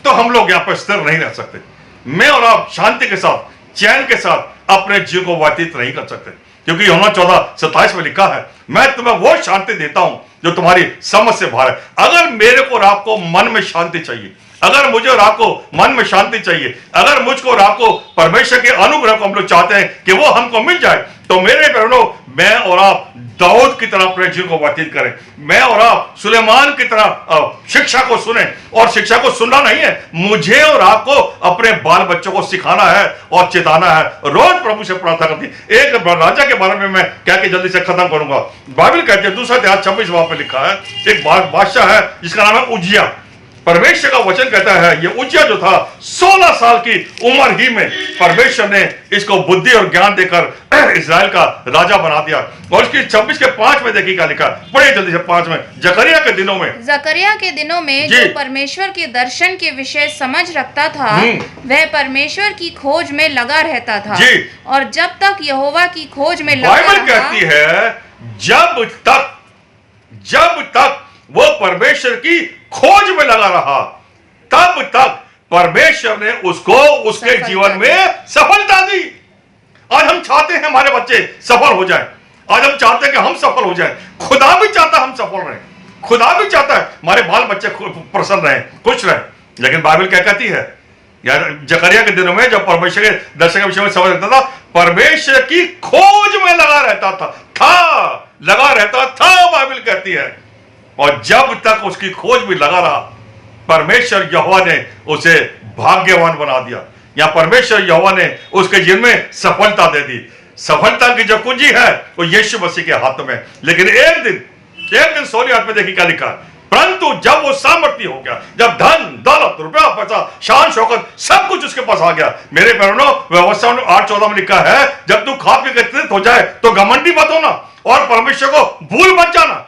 तो हम लोग यहां पर स्थिर नहीं रह सकते। मैं और आप शांति के साथ, चैन के साथ अपने जीवन को व्यतीत नहीं कर सकते, क्योंकि यूहन्ना 14:27 में लिखा है मैं तुम्हें वो शांति देता हूं जो तुम्हारी समझ से बाहर है। अगर मेरे को और आपको मन में शांति चाहिए, अगर मुझे और आपको मन में शांति चाहिए, अगर मुझको और आपको परमेश्वर के अनुग्रह को हम लोग चाहते हैं कि वो हमको मिल जाए, तो मेरे बहनों, मैं और आप दाऊद की तरह अपने जीवन को व्यतीत करें। मैं और आप सुलेमान की तरह शिक्षा को सुने, और शिक्षा को सुनना नहीं है, मुझे और आपको अपने बाल बच्चों को सिखाना है और चेताना है। रोज प्रभु से प्रार्थना करती है। एक राजा के बारे में मैं कह के जल्दी से खत्म करूंगा। बाइबल कहते हैं 2 अध्याय 26 पे लिखा है, एक बादशाह है जिसका नाम है उज्जिया। परमेश्वर का वचन कहता है ये उज्जिया जो था 16 साल की उम्र ही में परमेश्वर ने इसको बुद्धि और ज्ञान देकर इजराइल का राजा बना दिया। और उसकी 26 के 5 में देखिए क्या लिखा, पढ़िए जल्दी से 5 में। जकरिया के दिनों में जो परमेश्वर के दर्शन के विषय समझ रखता था, वह परमेश्वर की खोज में लगा रहता था। और जब तक यहोवा की खोज में लगा रहा, बाइबल कहती है जब तक वो परमेश्वर की खोज में लगा रहा, तब तक परमेश्वर ने उसको उसके जीवन में सफलता दी। आज हम चाहते हैं हमारे बच्चे सफल हो जाएं। आज हम चाहते हैं कि हम सफल हो जाएं। खुदा भी चाहता है हम सफल रहें। खुदा भी चाहता है हमारे बाल बच्चे प्रसन्न रहें, खुश रहें। लेकिन बाइबल क्या कहती है, यार जकरिया के दिनों में जब परमेश्वर के दर्शन के विषय में समझ रखता था, परमेश्वर की खोज में लगा रहता था, बाइबल कहती है। और जब तक उसकी खोज में लगा रहा, परमेश्वर यहोवा ने उसे भाग्यवान बना दिया, या परमेश्वर यहोवा ने उसके जीवन में सफलता दे दी। सफलता की जो कुंजी है वो यीशु मसीह के हाथ में। लेकिन एक दिन 16 में देखिए क्या लिखा, परंतु जब वो सामर्थ्य हो गया, जब धन दौलत रुपया पैसा शान शौकत सब कुछ उसके पास आ गया। मेरे बहनों, व्यवस्था 8:14 में लिखा है, जब तू खा पी के तृप्त हो जाए तो घमंडी मत होना और परमेश्वर को भूल मत जाना।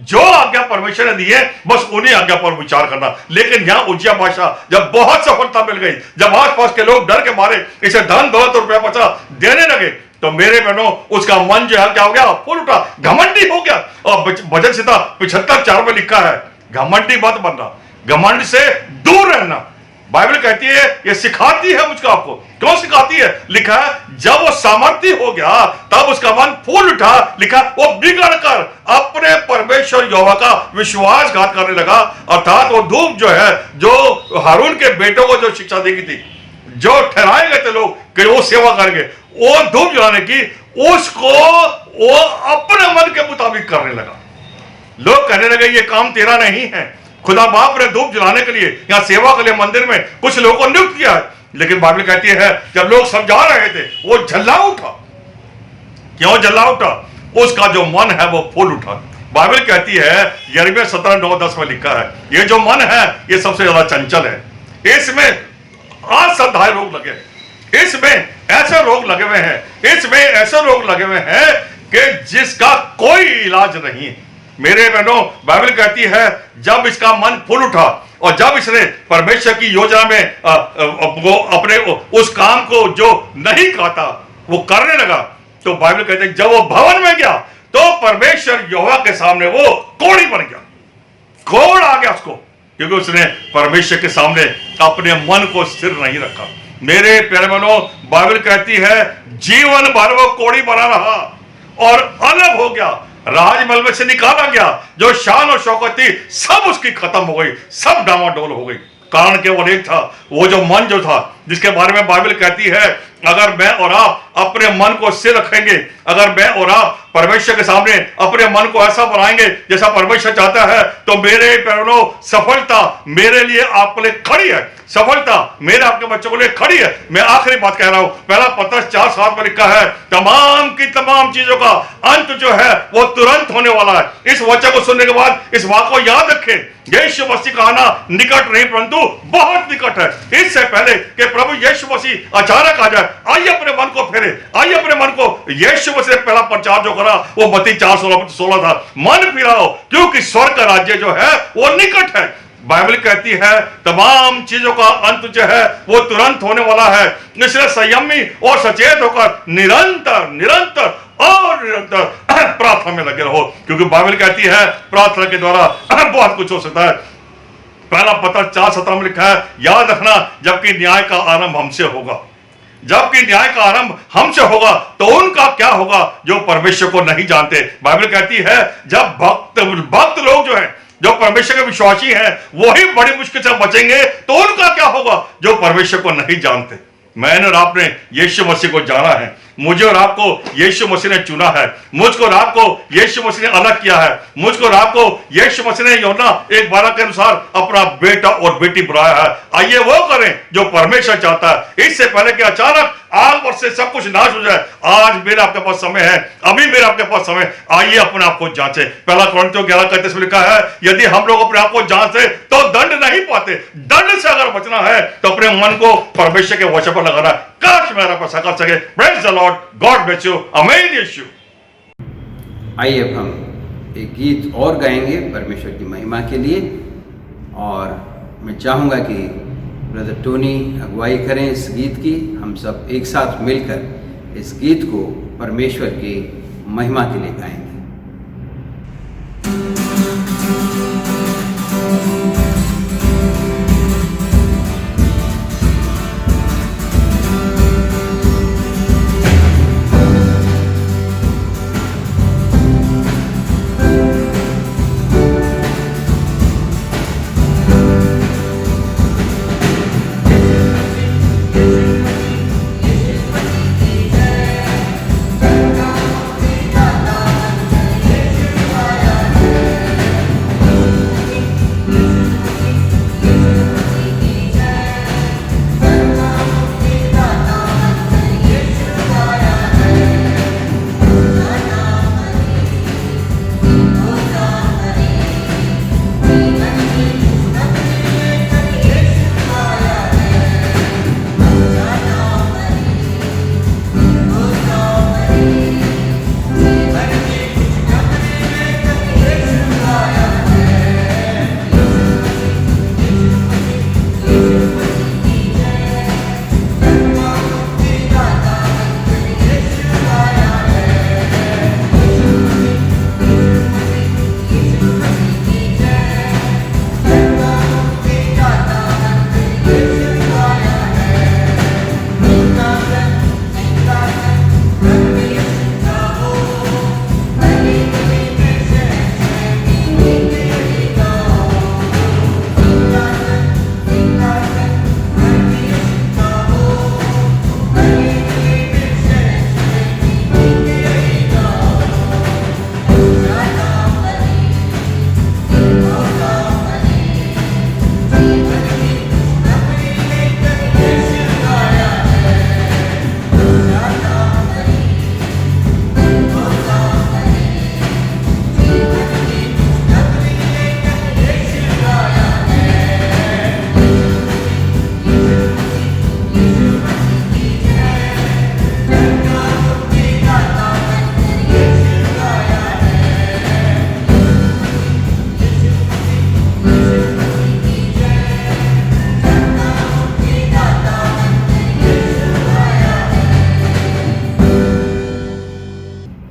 जो आज्ञा परमेश्वर ने दी है बस उन्हीं आज्ञा पर विचार करना। लेकिन यहाँ उज्जिया बादशाह जब बहुत सफलता मिल गई, जब आसपास के लोग डर के मारे इसे धन दौलत और रुपया पैसा देने लगे, तो मेरे बहनों उसका मन जो है क्या हो गया, फूल उठा, घमंडी हो गया। और भजन संहिता 75:4 में लिखा है, घमंडी मत बनना, घमंड से दूर रहना। बाइबल कहती है, ये सिखाती है मुझको आपको। क्यों सिखाती है? लिखा है जब वो सामर्थ्य हो गया तब उसका मन फूल उठा। लिखा वो बिगड़ कर अपने परमेश्वर यहोवा का विश्वासघात करने लगा। अर्थात वो धूप जो है, जो हारून के बेटों को जो शिक्षा दी गई थी, जो ठहराए गए थे लोग कि वो सेवा करेंगे, वो धूप जलाने की, उसको वो अपने मन के मुताबिक करने लगा। लोग कहने लगे ये काम तेरा नहीं है। खुदा बाप ने धूप जलाने के लिए या सेवा के लिए मंदिर में कुछ लोगों को नियुक्त किया है। लेकिन बाइबल कहती है जब लोग समझा रहे थे वो झल्ला उठा। क्यों झल्ला उठा? उसका जो मन है वो फूल उठा। बाइबल कहती है यिर्मयाह 17:9-10 में लिखा है, ये जो मन है ये सबसे ज्यादा चंचल है, इसमें असंधाय रोग लगे, इसमें ऐसे रोग लगे हुए हैं, इसमें ऐसे रोग लगे हुए हैं कि जिसका कोई इलाज नहीं। मेरे बहनों, बाइबल कहती है जब इसका मन फूल उठा और जब इसने परमेश्वर की योजना में वो अपने उस काम को जो नहीं कहता वो करने लगा, तो बाइबल कहते है जब वो भवन में गया तो परमेश्वर यहोवा के सामने वो कोढ़ी बन गया। कोढ़ आ गया उसको, क्योंकि उसने परमेश्वर के सामने अपने मन को स्थिर नहीं रखा। मेरे प्यारे बहनों, बाइबल कहती है जीवन भर वो कोढ़ी बना रहा और अलग हो गया, राजमहल में से निकाला गया। जो शान और शौकत थी सब उसकी खत्म हो गई, सब डामाडोल हो गई। कारण केवल एक था, वो जो मन जो था, जिसके बारे में बाइबल कहती है अगर मैं और आप अपने मन को स्थिर रखेंगे, अगर मैं और आप परमेश्वर के सामने अपने मन को ऐसा बनाएंगे जैसा परमेश्वर चाहता है, तो मेरे प्यारों सफलता मेरे लिए आपके लिए खड़ी है। सफलता मेरे आपके बच्चों के लिए खड़ी है। मैं आखिरी बात कह रहा हूं, पहला पत्रस 4:7 में लिखा है तमाम की तमाम चीजों का अंत जो है वो तुरंत होने वाला है। इस वचन को सुनने के बाद इस बात को याद रखें, यीशु मसीह का आना निकट नहीं परंतु बहुत निकट है। इससे पहले कि प्रभु यीशु मसीह अचानक आ जाए, आइए अपने मन को फेरे, आइए अपने मन को, यीशु मसीह ने पहला प्रचार जो करा वो मत्ती 4:16 था, मन फिराओ क्योंकि स्वर्ग का राज्य जो है वो निकट है। बाइबल कहती है तमाम चीजों का अंत जो है वो तुरंत होने वाला है। इसलिए संयमी और सचेत होकर निरंतर प्रार्थना में लगे रहो, क्योंकि बाइबल कहती है प्रार्थना के द्वारा बहुत कुछ हो सकता है। पहला पत्र 4:17 में लिखा है याद रखना जबकि न्याय का आरंभ हमसे होगा, जबकि न्याय का आरंभ हमसे होगा तो उनका क्या होगा जो परमेश्वर को नहीं जानते। बाइबल कहती है जब भक्त लोग जो है जो परमेश्वर के विश्वासी हैं वही बड़ी मुश्किल से बचेंगे। तो उनका क्या होगा जो परमेश्वर को नहीं जानते। मैंने और आपने यीशु मसीह को जाना है, मुझे और आपको यीशु मसीह ने चुना है, मुझको और आपको यीशु मसीह ने अलग किया है, मुझको और आपको यीशु मसीह ने यूहन्ना 1:12 के अनुसार अपना बेटा और बेटी बनाया है। आइए वो करें जो परमेश्वर चाहता है, इससे पहले कि अचानक आग वर्ष से सब कुछ नाश हो जाए। आज मेरा आपके पास समय है, अभी मेरा आपके पास समय। आइए अपने आप को जांचें। पहला कोरिन्थियों 11:31 में लिखा है, यदि हम लोग अपने आप को जांचते तो दंड नहीं पाते। दंड से अगर बचना है तो अपने मन को परमेश्वर के वचन पर लगाना। काश मेरा पैसा कर सके। Praise the lord, god bless you, amen Yeshu. आइए अब हम एक गीत और गाएंगे परमेश्वर की महिमा के लिए, और मैं चाहूँगा कि ब्रदर टोनी अगुवाई करें इस गीत की। हम सब एक साथ मिलकर इस गीत को परमेश्वर की महिमा के लिए गाएंगे।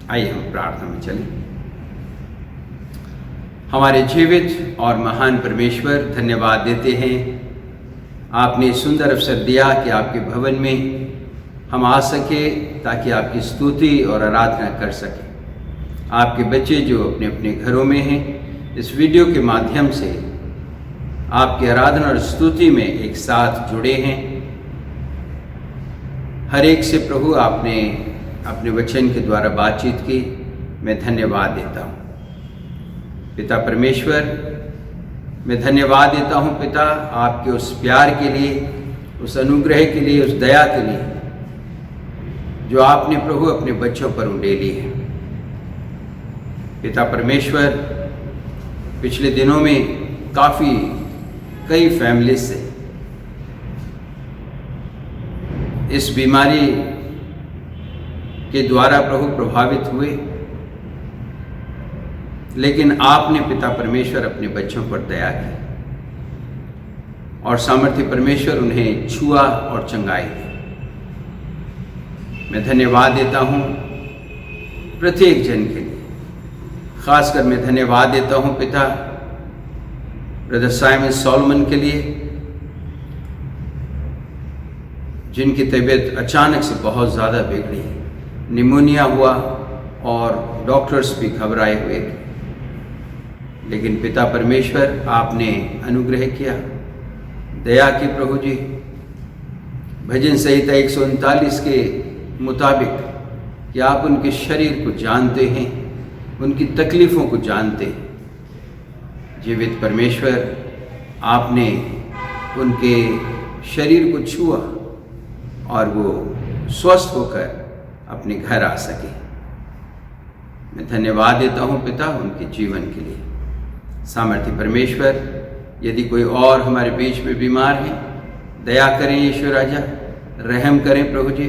आइए हम प्रार्थना में चलें। हमारे जीवित और महान परमेश्वर, धन्यवाद देते हैं आपने सुंदर अवसर दिया कि आपके भवन में हम आ सके ताकि आपकी स्तुति और आराधना कर सकें। आपके बच्चे जो अपने अपने घरों में हैं, इस वीडियो के माध्यम से आपकी आराधना और स्तुति में एक साथ जुड़े हैं। हर एक से प्रभु आपने अपने वचन के द्वारा बातचीत की, मैं धन्यवाद देता हूँ। पिता परमेश्वर, मैं धन्यवाद देता हूँ पिता आपके उस प्यार के लिए, उस अनुग्रह के लिए, उस दया के लिए जो आपने प्रभु अपने बच्चों पर उंडेली है। पिता परमेश्वर, पिछले दिनों में कई फैमिली से इस बीमारी के द्वारा प्रभु प्रभावित हुए, लेकिन आपने पिता परमेश्वर अपने बच्चों पर दया की और सामर्थ्य परमेश्वर उन्हें छुआ और चंगाई दी। मैं धन्यवाद देता हूँ प्रत्येक जन के लिए। खासकर मैं धन्यवाद देता हूँ पिता ब्रदर साइमन सॉलोमन के लिए, जिनकी तबीयत अचानक से बहुत ज़्यादा बिगड़ी, निमोनिया हुआ और डॉक्टर्स भी घबराए हुए थे। लेकिन पिता परमेश्वर आपने अनुग्रह किया, दया की प्रभु जी। भजन संहिता 139 के मुताबिक कि आप उनके शरीर को जानते हैं, उनकी तकलीफ़ों को जानते हैं। जीवित परमेश्वर, आपने उनके शरीर को छुआ और वो स्वस्थ होकर अपने घर आ सके। मैं धन्यवाद देता हूँ पिता उनके जीवन के लिए। सामर्थ्य परमेश्वर, यदि कोई और हमारे बीच में बीमार है, दया करें यीशु राजा, रहम करें प्रभु जी।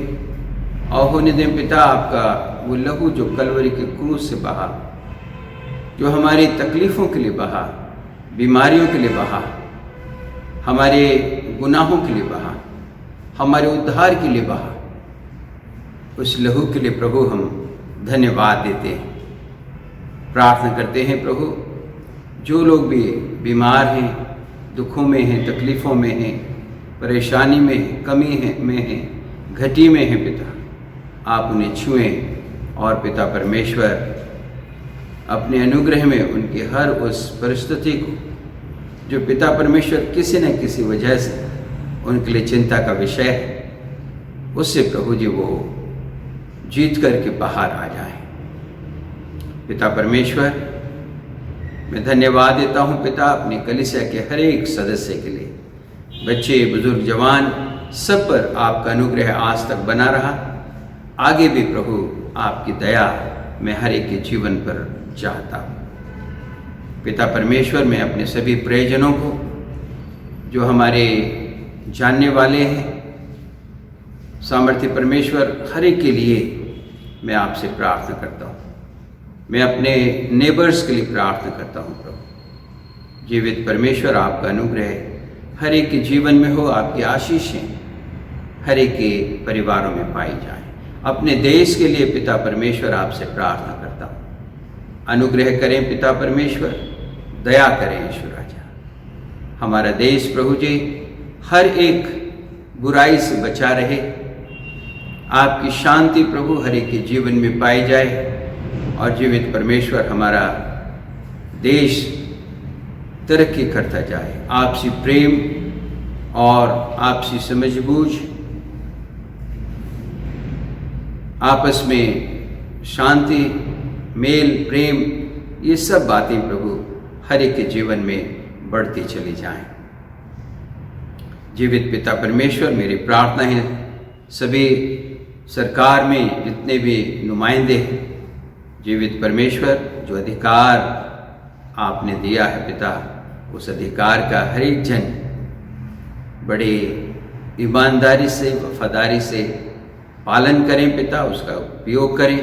और होने दें पिता आपका वो लहू जो कलवरी के क्रूस से बहा, जो हमारी तकलीफ़ों के लिए बहा, बीमारियों के लिए बहा, हमारे गुनाहों के लिए बहा, हमारे उद्धार के लिए बहा, उस लहू के लिए प्रभु हम धन्यवाद देते हैं। प्रार्थना करते हैं प्रभु, जो लोग भी बीमार हैं, दुखों में हैं, तकलीफ़ों में हैं, परेशानी में, कमी में हैं, घटी में हैं पिता, आप उन्हें छुएं और पिता परमेश्वर अपने अनुग्रह में उनकी हर उस परिस्थिति को जो पिता परमेश्वर किसी न किसी वजह से उनके लिए चिंता का विषय है, उससे प्रभु जी वो जीत करके बाहर आ जाए। पिता परमेश्वर, मैं धन्यवाद देता हूँ पिता अपनी कलीसिया के हर एक सदस्य के लिए, बच्चे, बुजुर्ग, जवान, सब पर आपका अनुग्रह आज तक बना रहा। आगे भी प्रभु आपकी दया मैं हर एक के जीवन पर चाहता हूँ। पिता परमेश्वर, मैं अपने सभी प्रियजनों को जो हमारे जानने वाले हैं, सामर्थ्य परमेश्वर, हर एक के लिए मैं आपसे प्रार्थना करता हूँ। मैं अपने नेबर्स के लिए प्रार्थना करता हूँ प्रभु। जीवित परमेश्वर, आपका अनुग्रह हर एक के जीवन में हो, आपकी आशीषें हर एक के परिवारों में पाई जाए। अपने देश के लिए पिता परमेश्वर आपसे प्रार्थना करता हूँ। अनुग्रह करें पिता परमेश्वर, दया करें ईश्वर राजा। हमारा देश प्रभु जी हर एक बुराई से बचा रहे, आपकी शांति प्रभु हर एक के जीवन में पाई जाए। और जीवित परमेश्वर, हमारा देश तरक्की करता जाए। आपसी प्रेम और आपसी समझबूझ, आपस में शांति, मेल, प्रेम, ये सब बातें प्रभु हर एक के जीवन में बढ़ती चली जाएं। जीवित पिता परमेश्वर, मेरी प्रार्थना है सभी सरकार में जितने भी नुमाइंदे हैं, जीवित परमेश्वर, जो अधिकार आपने दिया है पिता, उस अधिकार का हर एक जन बड़े ईमानदारी से, वफादारी से पालन करें पिता, उसका उपयोग करें,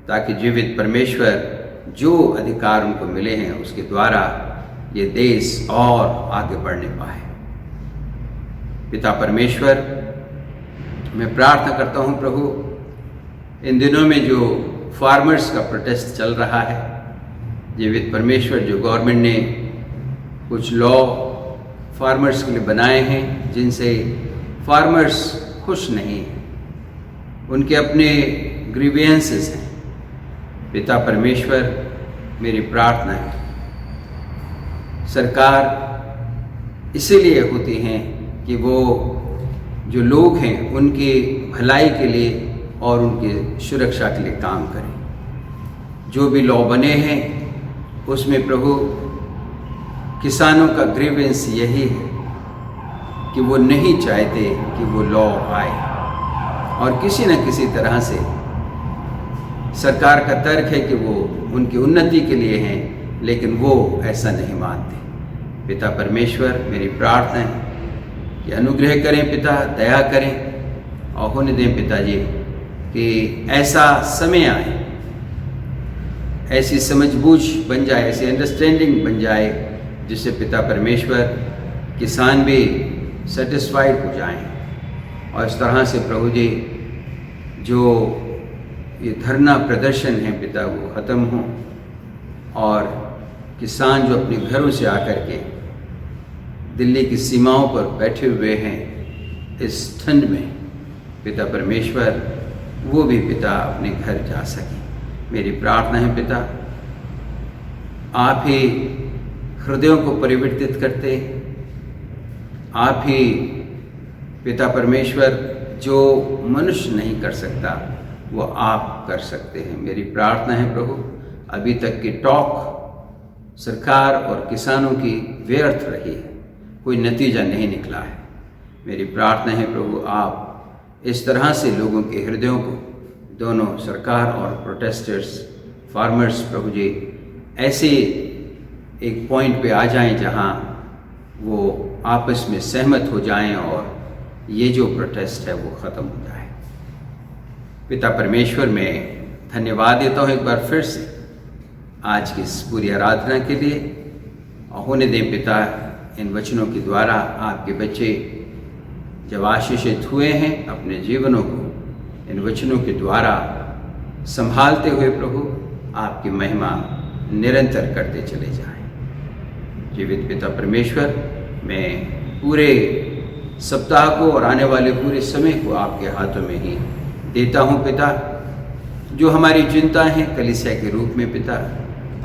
ताकि जीवित परमेश्वर जो अधिकार उनको मिले हैं उसके द्वारा ये देश और आगे बढ़ने पाए। पिता परमेश्वर, मैं प्रार्थना करता हूँ प्रभु, इन दिनों में जो फार्मर्स का प्रोटेस्ट चल रहा है, जीवित परमेश्वर, जो गवर्नमेंट ने कुछ लॉ फार्मर्स के लिए बनाए हैं जिनसे फार्मर्स खुश नहीं हैं, उनके अपने ग्रीवियंसेस हैं। पिता परमेश्वर, मेरी प्रार्थना है, सरकार इसीलिए होती हैं कि वो जो लोग हैं उनकी भलाई के लिए और उनकी सुरक्षा के लिए काम करें। जो भी लॉ बने हैं उसमें प्रभु किसानों का ग्रीवेंस यही है कि वो नहीं चाहते कि वो लॉ आए, और किसी न किसी तरह से सरकार का तर्क है कि वो उनकी उन्नति के लिए हैं, लेकिन वो ऐसा नहीं मानते। पिता परमेश्वर, मेरी प्रार्थना है कि अनुग्रह करें पिता, दया करें और होने दें पिताजी कि ऐसा समय आए, ऐसी समझबूझ बन जाए, ऐसी अंडरस्टैंडिंग बन जाए जिससे पिता परमेश्वर किसान भी सेटिस्फाइड हो जाएं। और इस तरह से प्रभु जी जो ये धरना प्रदर्शन है पिता वो ख़त्म हो, और किसान जो अपने घरों से आकर के दिल्ली की सीमाओं पर बैठे हुए हैं इस ठंड में, पिता परमेश्वर वो भी पिता अपने घर जा सकें। मेरी प्रार्थना है पिता, आप ही हृदयों को परिवर्तित करते, आप ही पिता परमेश्वर जो मनुष्य नहीं कर सकता वो आप कर सकते हैं। मेरी प्रार्थना है प्रभु, अभी तक की टॉक सरकार और किसानों की व्यर्थ रही है, कोई नतीजा नहीं निकला है। मेरी प्रार्थना है प्रभु, आप इस तरह से लोगों के हृदयों को, दोनों सरकार और प्रोटेस्टर्स, फार्मर्स, प्रभु जी ऐसे एक पॉइंट पे आ जाएं जहां वो आपस में सहमत हो जाएं और ये जो प्रोटेस्ट है वो ख़त्म हो जाए। पिता परमेश्वर, मैं धन्यवाद देता हूँ एक बार फिर से आज की इस पूरी आराधना के लिए। और होने दें पिता, इन वचनों के द्वारा आपके बच्चे जब आशीषित हुए हैं अपने जीवनों को इन वचनों के द्वारा संभालते हुए प्रभु आपकी महिमा निरंतर करते चले जाएं। जीवित पिता परमेश्वर, मैं पूरे सप्ताह को और आने वाले पूरे समय को आपके हाथों में ही देता हूँ पिता। जो हमारी चिंता है कलीसिया के रूप में पिता,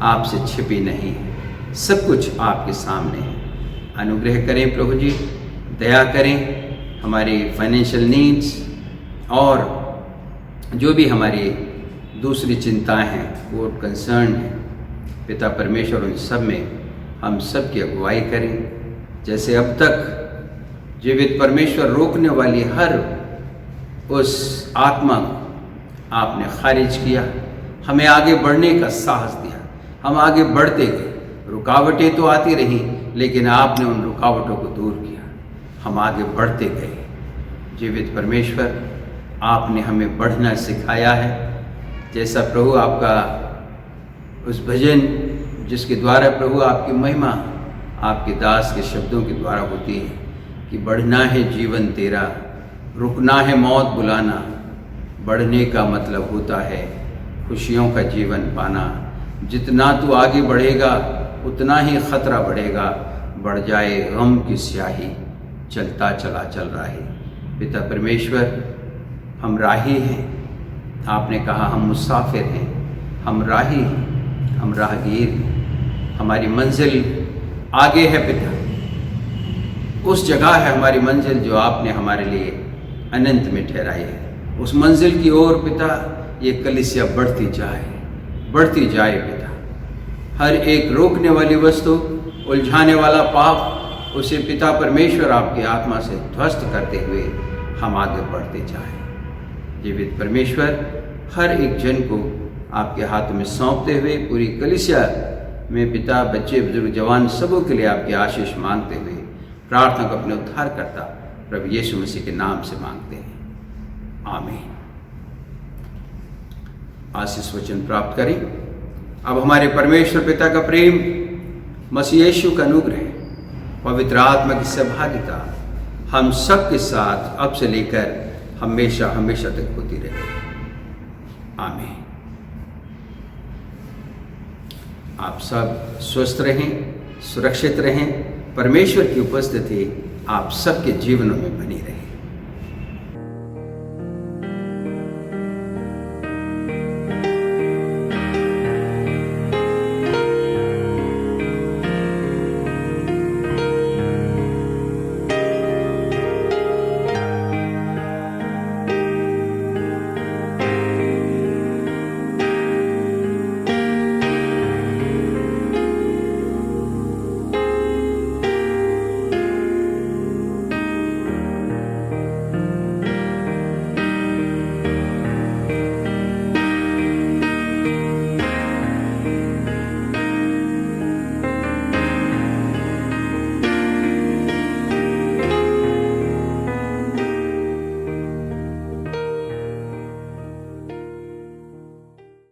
आपसे छिपी नहीं है, सब कुछ आपके सामने है। अनुग्रह करें प्रभु जी, दया करें। हमारी फाइनेंशियल नीड्स और जो भी हमारी दूसरी चिंताएं हैं, कोर्ट कंसर्न है पिता परमेश्वर, उन सब में हम सब की अगुवाई करें। जैसे अब तक जीवित परमेश्वर रोकने वाली हर उस आत्मा को आपने खारिज किया, हमें आगे बढ़ने का साहस दिया, हम आगे बढ़ते गए। रुकावटें तो आती रहीं लेकिन आपने उन रुकावटों को दूर किया, हम आगे बढ़ते गए। जीवित परमेश्वर, आपने हमें बढ़ना सिखाया है। जैसा प्रभु आपका उस भजन जिसके द्वारा प्रभु आपकी महिमा आपके दास के शब्दों के द्वारा होती है कि बढ़ना है जीवन तेरा, रुकना है मौत बुलाना। बढ़ने का मतलब होता है खुशियों का जीवन पाना। जितना तू आगे बढ़ेगा उतना ही खतरा बढ़ेगा, बढ़ जाए गम की स्याही, चलता चला चल रहा है। पिता परमेश्वर, हम राही हैं, आपने कहा हम मुसाफिर हैं, हम राही हैं, हम राहगीर हैं। हमारी मंजिल आगे है पिता, उस जगह है हमारी मंजिल जो आपने हमारे लिए अनंत में ठहराई है। उस मंजिल की ओर पिता ये कलीसिया बढ़ती जाए पिता। हर एक रोकने वाली वस्तु, उलझाने वाला पाप, उसे पिता परमेश्वर आपकी आत्मा से ध्वस्त करते हुए हम आगे बढ़ते जाएं। जीवित परमेश्वर, हर एक जन को आपके हाथों में सौंपते हुए पूरी कलीसिया में पिता, बच्चे, बुजुर्ग, जवान सबों के लिए आपकी आशीष मांगते हुए प्रार्थना को अपने उद्धारकर्ता प्रभु यीशु मसीह के नाम से मांगते हैं, आमीन। आशीष वचन प्राप्त करें। अब हमारे परमेश्वर पिता का प्रेम, मसीह यीशु का अनुग्रह, पवित्र आत्मा की सहभागिता हम सब के साथ अब से लेकर हमेशा हमेशा तक होती रहे, आमीन। आप सब स्वस्थ रहें, सुरक्षित रहें। परमेश्वर की उपस्थिति आप सबके जीवनों में बनी रहे।